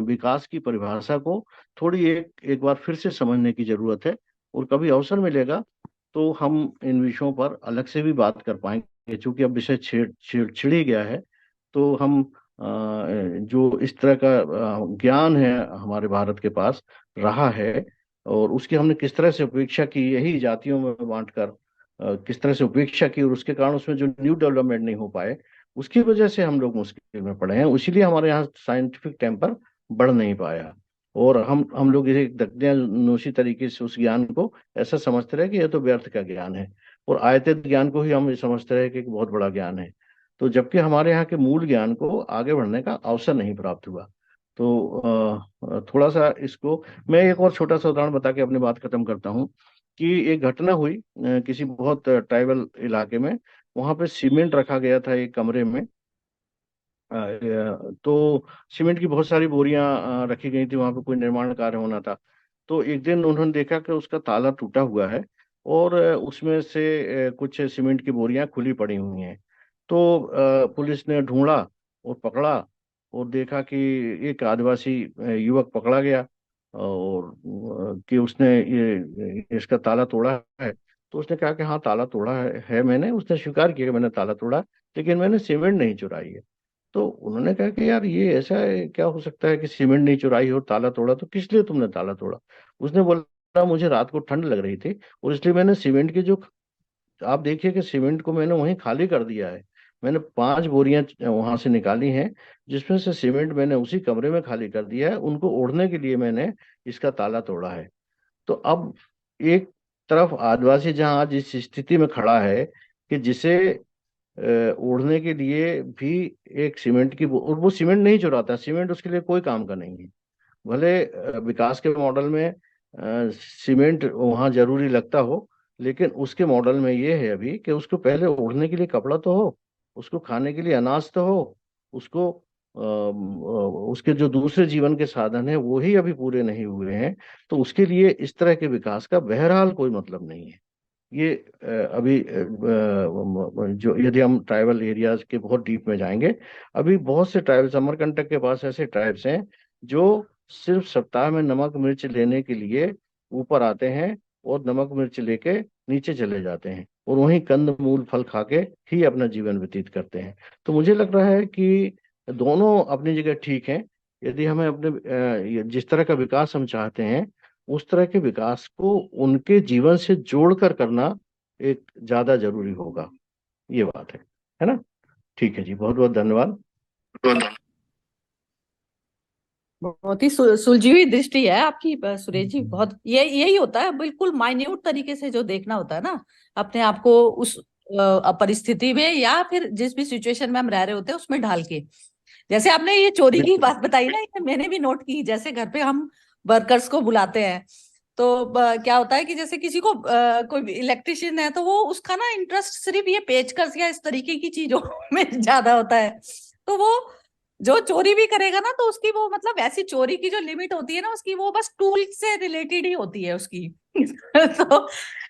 विकास की परिभाषा को थोड़ी एक बार फिर से समझने की जरूरत है। और कभी अवसर मिलेगा तो हम इन विषयों पर अलग से भी बात कर पाएंगे, क्योंकि अब विषय छिड़ ही गया है। तो हम जो इस तरह का ज्ञान है हमारे भारत के पास रहा है, और उसकी हमने किस तरह से उपेक्षा की, यही जातियों में बांटकर किस तरह से उपेक्षा की, और उसके कारण उसमें जो न्यू डेवलपमेंट नहीं हो पाए, उसकी वजह से हम लोग मुश्किल में पड़े हैं। इसीलिए हमारे यहाँ साइंटिफिक टेम्पर बढ़ नहीं पाया। और हम लोग एक दकियानूसी तरीके से उस ज्ञान को ऐसा समझते रहे कि यह तो व्यर्थ का ज्ञान है, और आयतित ज्ञान को ही हम ये समझते रहे कि एक बहुत बड़ा ज्ञान है। तो जबकि हमारे यहाँ के मूल ज्ञान को आगे बढ़ने का अवसर नहीं प्राप्त हुआ। तो थोड़ा सा इसको मैं एक और छोटा सा उदाहरण बता के अपनी बात खत्म करता हूँ। कि एक घटना हुई किसी बहुत ट्राइबल इलाके में। वहां पे सीमेंट रखा गया था एक कमरे में। तो सीमेंट की बहुत सारी बोरियां रखी गई थी, वहां पे कोई निर्माण कार्य होना था। तो एक दिन उन्होंने देखा कि उसका ताला टूटा हुआ है, और उसमें से कुछ सीमेंट की बोरियां खुली पड़ी हुई हैं। तो पुलिस ने ढूंढा और पकड़ा, और देखा कि एक आदिवासी युवक पकड़ा गया, और कि उसने ये इसका ताला तोड़ा है। तो उसने कहा कि हाँ, ताला तोड़ा है मैंने। उसने स्वीकार किया कि मैंने ताला तोड़ा, लेकिन मैंने सीमेंट नहीं चुराई है। तो उन्होंने कहा कि यार, ये ऐसा है, क्या हो सकता है कि सीमेंट नहीं चुराई हो, ताला तोड़ा, तो किस लिए तुमने ताला तोड़ा? उसने बोला, मुझे रात को ठंड लग रही थी, और इसलिए मैंने सीमेंट की जो, आप देखिए कि सीमेंट को मैंने वहीं खाली कर दिया है। मैंने 5 बोरियां वहां से निकाली हैं, जिसमें से सीमेंट मैंने उसी कमरे में खाली कर दिया है, उनको ओढ़ने के लिए मैंने इसका ताला तोड़ा है। तो अब एक तरफ आदिवासी जहां आज इस स्थिति में खड़ा है कि जिसे ओढ़ने के लिए भी एक सीमेंट की और वो सीमेंट नहीं चुराता, सीमेंट उसके लिए कोई काम का नहीं है। भले विकास के मॉडल में सीमेंट वहाँ जरूरी लगता हो, लेकिन उसके मॉडल में ये है अभी कि उसको पहले ओढ़ने के लिए कपड़ा तो हो, उसको खाने के लिए अनाज तो हो, उसको उसके जो दूसरे जीवन के साधन है वो ही अभी पूरे नहीं हुए हैं। तो उसके लिए इस तरह के विकास का बहरहाल कोई मतलब नहीं है। ये अभी जो यदि हम ट्राइबल एरियाज के बहुत डीप में जाएंगे, अभी बहुत से ट्राइब्स, अमरकंटक के पास ऐसे ट्राइब्स हैं जो सिर्फ सप्ताह में नमक मिर्च लेने के लिए ऊपर आते हैं, और नमक मिर्च लेके नीचे चले जाते हैं, और वहीं कंद मूल फल खा के ही अपना जीवन व्यतीत करते हैं। तो मुझे लग रहा है कि दोनों अपनी जगह ठीक हैं। यदि हमें अपने जिस तरह का विकास हम चाहते हैं, उस तरह के विकास को उनके जीवन से जोड़कर करना एक ज्यादा जरूरी होगा। ये बात है ना? ठीक है जी, बहुत बहुत धन्यवाद। बहुत ही सुलझी हुई दृष्टि है आपकी सुरेश जी। बहुत यही होता है, बिल्कुल माइन्यूट तरीके से जो देखना होता है ना अपने आप को, उस परिस्थिति में या फिर जिस भी सिचुएशन में हम रह रहे होते हैं उसमें ढाल के। जैसे आपने ये चोरी की बात बताई ना, ये मैंने भी नोट की। जैसे घर पे हम वर्कर्स को बुलाते हैं तो क्या होता है कि जैसे किसी को कोई इलेक्ट्रिशियन है तो वो उसका ना इंटरेस्ट सिर्फ ये पेचकस या इस तरीके की चीजों में ज्यादा होता है। तो वो जो चोरी भी करेगा ना तो उसकी वो मतलब ऐसी चोरी की जो लिमिट होती है ना उसकी, वो बस टूल से रिलेटेड ही होती है उसकी। तो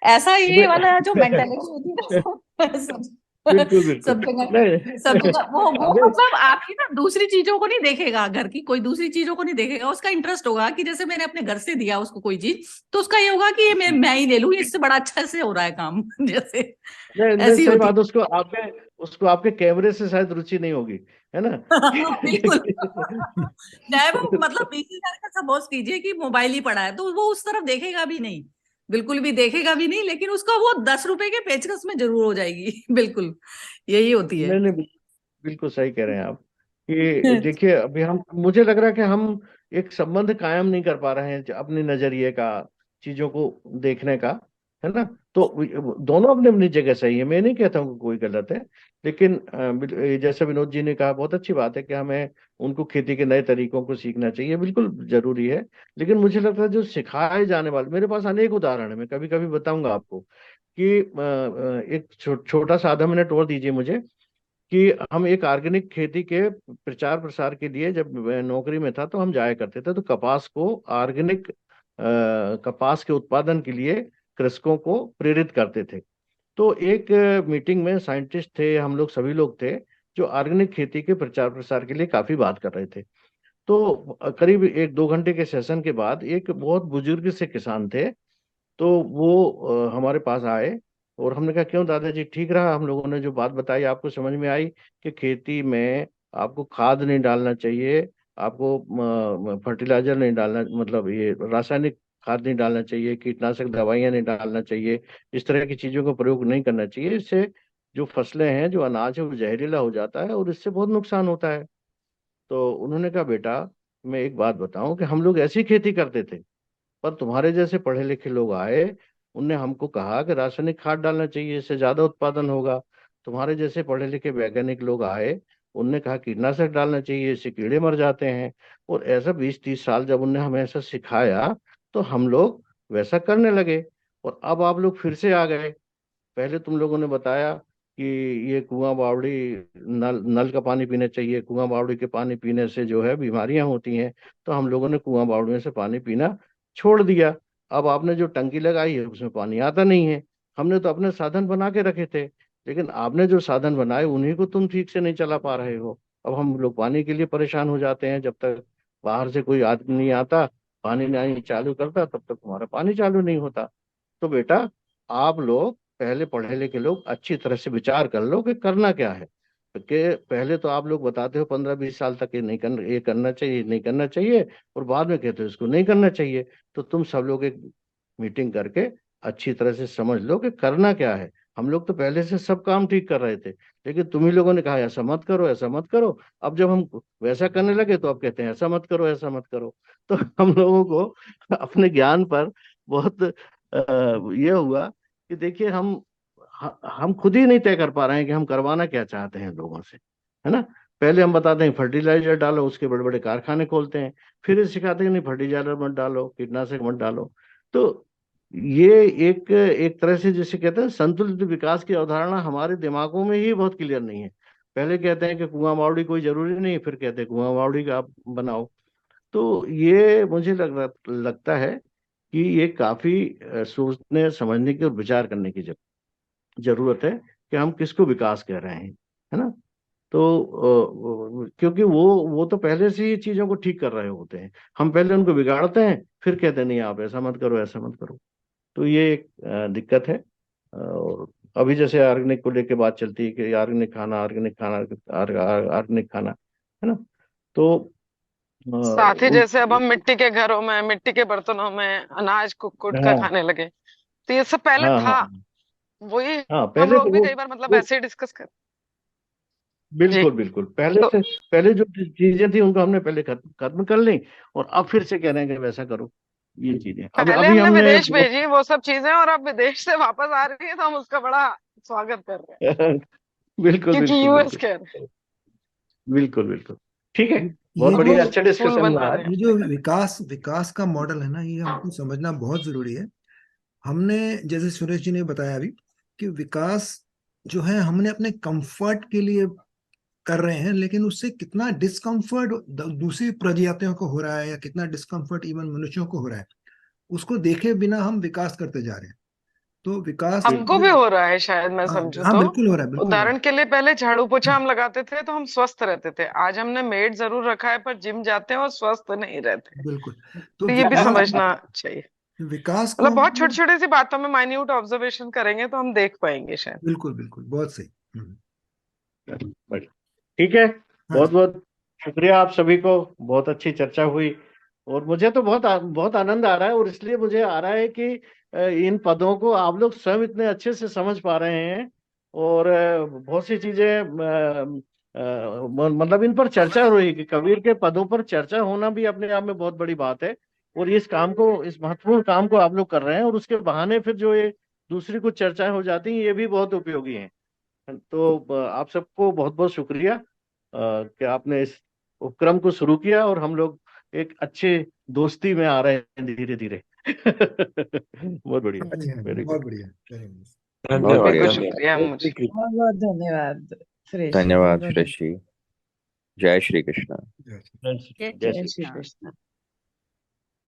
ऐसा ये वाला जो मेंटालिटी होती है ना बिल्कुल बिल्कुल। सब जगह नहीं सब जगह वो अबे, मतलब आपकी ना दूसरी चीजों को नहीं देखेगा, घर की कोई दूसरी चीजों को नहीं देखेगा। उसका इंटरेस्ट होगा कि जैसे मैंने अपने घर से दिया उसको कोई चीज, तो उसका ये होगा कि ये मैं ही ले लूं, इससे बड़ा अच्छा से हो रहा है काम। जैसे नहीं नहीं, ऐसी सही होती बात है। उसको आपके कैमरे से शायद रुचि नहीं होगी, है ना? बिल्कुल। चाहे वो मतलब 20,000 का सपोज कीजिए कि मोबाइल ही पड़ा है तो वो उस तरफ देखेगा भी नहीं, बिल्कुल भी देखेगा भी नहीं, लेकिन उसका वो 10 रुपए के पेचकस में जरूर हो जाएगी। बिल्कुल यही होती है। नहीं नहीं, बिल्कुल सही कह रहे हैं आप। कि देखिए, अभी हम, मुझे लग रहा है कि हम एक संबंध कायम नहीं कर पा रहे हैं अपने नजरिए का, चीजों को देखने का, है ना? तो दोनों अपने अपनी जगह सही है, मैं नहीं कहता हूँ कि कोई गलत है। लेकिन जैसा विनोद जी ने कहा, बहुत अच्छी बात है कि हमें उनको खेती के नए तरीकों को सीखना चाहिए, बिल्कुल जरूरी है। लेकिन मुझे लगता है जो सिखाए जाने वाले, मेरे पास अनेक उदाहरण है, मैं कभी कभी बताऊंगा आपको कि एक छोटा सा आधा मिनट और दीजिए मुझे। कि हम एक ऑर्गेनिक खेती के प्रचार प्रसार के लिए जब मैं नौकरी में था तो हम जाया करते थे, तो कपास को ऑर्गेनिक कपास के उत्पादन के लिए कृषकों को प्रेरित करते थे। तो एक मीटिंग में साइंटिस्ट थे, हम लोग सभी लोग थे, जो ऑर्गेनिक खेती के प्रचार प्रसार के लिए काफी बात कर रहे थे। तो करीब 1-2 घंटे के सेशन के बाद एक बहुत बुजुर्ग से किसान थे, तो वो हमारे पास आए और हमने कहा क्यों दादाजी, ठीक रहा? हम लोगों ने जो बात बताई आपको समझ में आई कि खेती में आपको खाद नहीं डालना चाहिए, आपको फर्टिलाइजर नहीं डालना, मतलब ये रासायनिक खाद नहीं डालना चाहिए, कीटनाशक दवाइयाँ नहीं डालना चाहिए, इस तरह की चीजों का प्रयोग नहीं करना चाहिए। इससे जो फसलें हैं, जो अनाज है, वो जहरीला हो जाता है और इससे बहुत नुकसान होता है। तो उन्होंने कहा बेटा मैं एक बात बताऊं कि हम लोग ऐसी खेती करते थे, पर तुम्हारे जैसे पढ़े लिखे लोग आए, उनने हमको कहा कि रासायनिक खाद डालना चाहिए, इससे ज्यादा उत्पादन होगा। तुम्हारे जैसे पढ़े लिखे वैज्ञानिक लोग आए, उनने कहा कीटनाशक डालना चाहिए, इससे कीड़े मर जाते हैं। और ऐसा 20-30 साल जब उनने हमें ऐसा सिखाया, तो हम लोग वैसा करने लगे। और अब आप लोग फिर से आ गए। पहले तुम लोगों ने बताया कि ये कुआं बावड़ी, नल नल का पानी पीना चाहिए, कुआं बावड़ी के पानी पीने से जो है बीमारियां होती हैं। तो हम लोगों ने कुआं बावड़ी में से पानी पीना छोड़ दिया। अब आपने जो टंकी लगाई है उसमें पानी आता नहीं है। हमने तो अपने साधन बना के रखे थे, लेकिन आपने जो साधन बनाए उन्हीं को तुम ठीक से नहीं चला पा रहे हो। अब हम लोग पानी के लिए परेशान हो जाते हैं। जब तक बाहर से कोई आदमी नहीं आता, पानी नहीं चालू करता, तब तक तुम्हारा पानी चालू नहीं होता। तो बेटा आप लोग पहले पढ़े लिखे लोग अच्छी तरह से विचार कर लो कि करना क्या है। कि पहले तो आप लोग बताते हो 15-20 साल तक ये करना चाहिए, नहीं करना चाहिए, और बाद में कहते हो इसको नहीं करना चाहिए। तो तुम सब लोग एक मीटिंग करके अच्छी तरह से समझ लो कि करना क्या है। हम लोग तो पहले से सब काम ठीक कर रहे थे, लेकिन तुम ही लोगों ने कहा ऐसा मत करो, ऐसा मत करो। अब जब हम वैसा करने लगे तो अब कहते हैं ऐसा मत करो, ऐसा मत करो। तो हम लोगों को अपने ज्ञान पर बहुत ये हुआ कि देखिए हम खुद ही नहीं तय कर पा रहे हैं कि हम करवाना क्या चाहते हैं लोगों से, है ना। पहले हम बताते हैं फर्टिलाइजर डालो, उसके बड़े बड़े कारखाने खोलते हैं, फिर ये सिखाते हैं नहीं फर्टिलाइजर मत डालो, कीटनाशक मत डालो। तो ये एक एक तरह से जिसे कहते हैं संतुलित विकास की अवधारणा हमारे दिमागों में ही बहुत क्लियर नहीं है। पहले कहते हैं कि कुआं बावड़ी कोई जरूरी नहीं, फिर कहते हैं कुआं बावड़ी का आप बनाओ। तो ये मुझे लगता है कि ये काफी सोचने समझने की और विचार करने की जरूरत है कि हम किसको विकास कह रहे हैं, है ना। तो क्योंकि वो तो पहले से ही चीजों को ठीक कर रहे होते हैं, हम पहले उनको बिगाड़ते हैं, फिर कहते हैं नहीं आप ऐसा मत करो, ऐसा मत करो। तो ये एक दिक्कत है। और अभी जैसे ऑर्गेनिक को लेके बात चलती है कि ऑर्गेनिक खाना, ऑर्गेनिक खाना, ऑर्गेनिक खाना, है ना। तो साथ ही उन जैसे अब हम मिट्टी के घरों में, मिट्टी के बर्तनों में अनाज कुट कर हाँ खाने लगे, तो ये सब पहले हाँ हाँ था। वही हाँ, हम पहले तो लोग भी कई बार मतलब वो ऐसे ही डिस्कस कर। जी। बिल्कुल बिल्कुल पहले तो से, पहले जो चीजें थी उनको हमने पहले खत्म कर ली, और अब फिर से कह रहे हैं कि वैसा करो। ये चीजें अब पहले अभी हमने हमने विदेश भेजी वो सब चीजें, और अब विदेश से वापस आ रही है तो हम उसका बड़ा स्वागत कर रहे हैं, बिल्कुल क्योंकि बिल्कुल यूएस बिल्कुल कह रहे हैं बिल्कुल बिल्कुल। ठीक है, बहुत ये हम जो बढ़िया, उस अच्छा पुल डिस्कशन बना हुआ रहे आज। हैं। ये जो विकास विकास का मॉडल है ना, ये हमको समझना बहुत जरूरी है। हमने, जैसे सुरेश जी ने बताया अभी, कि विकास जो है हमने अपने कंफर्ट के लिए कर रहे हैं, लेकिन उससे कितना डिस्कम्फर्ट दूसरी प्रजातियों को हो रहा है, या कितना डिस्कम्फर्ट इवन मनुष्यों को हो रहा है, उसको देखे बिना हम विकास करते जा रहे हैं। तो विकास हमको भी हो रहा है शायद, मैं हाँ समझू हाँ, तो। बिल्कुल हो रहा है, बिल्कुल हो रहा उदाहरण के लिए पहले झाड़ू पोछा हम लगाते थे तो हम स्वस्थ रहते थे, आज हमने मेड जरूर रखा है पर जिम जाते हैं और स्वस्थ नहीं रहते। है, बिल्कुल। तो तो ये भी विकास समझना चाहिए। विकास को मतलब बहुत छोटी छोटी सी बातों में माइन्यूट ऑब्जर्वेशन करेंगे तो हम देख पाएंगे शायद। बिल्कुल बिल्कुल, बहुत सही। बढ़िया। ठीक है, हाँ बहुत जी, बहुत शुक्रिया आप सभी को, बहुत अच्छी चर्चा हुई। और मुझे तो बहुत आनंद आ रहा है, और इसलिए मुझे आ रहा है कि इन पदों को आप लोग स्वयं इतने अच्छे से समझ पा रहे हैं, और बहुत सी चीजें मतलब इन पर चर्चा हो रही है कि कबीर के पदों पर चर्चा होना भी अपने आप में बहुत बड़ी बात है। और इस काम को, इस महत्वपूर्ण काम को आप लोग कर रहे हैं, और उसके बहाने फिर जो ये दूसरी कुछ चर्चाएं हो जाती हैं, ये भी बहुत उपयोगी हैं। तो आप सबको बहुत बहुत शुक्रिया कि आपने इस उपक्रम को शुरू किया, और हम लोग एक अच्छे दोस्ती में आ रहे हैं धीरे धीरे। बहुत बढ़िया, हाँ जी, हाँ जी, वेरी बहुत गुड। बढ़िया, very nice। बहुत सभी को बढ़िया। शुक्रिया मुझे। बहुत बहुत धन्यवाद सुरेश जी, बहुत धन्यवाद बहुत सुरेश जी। जय श्री कृष्ण। जय श्री जय जय श्री श्री कृष्ण। कृष्ण।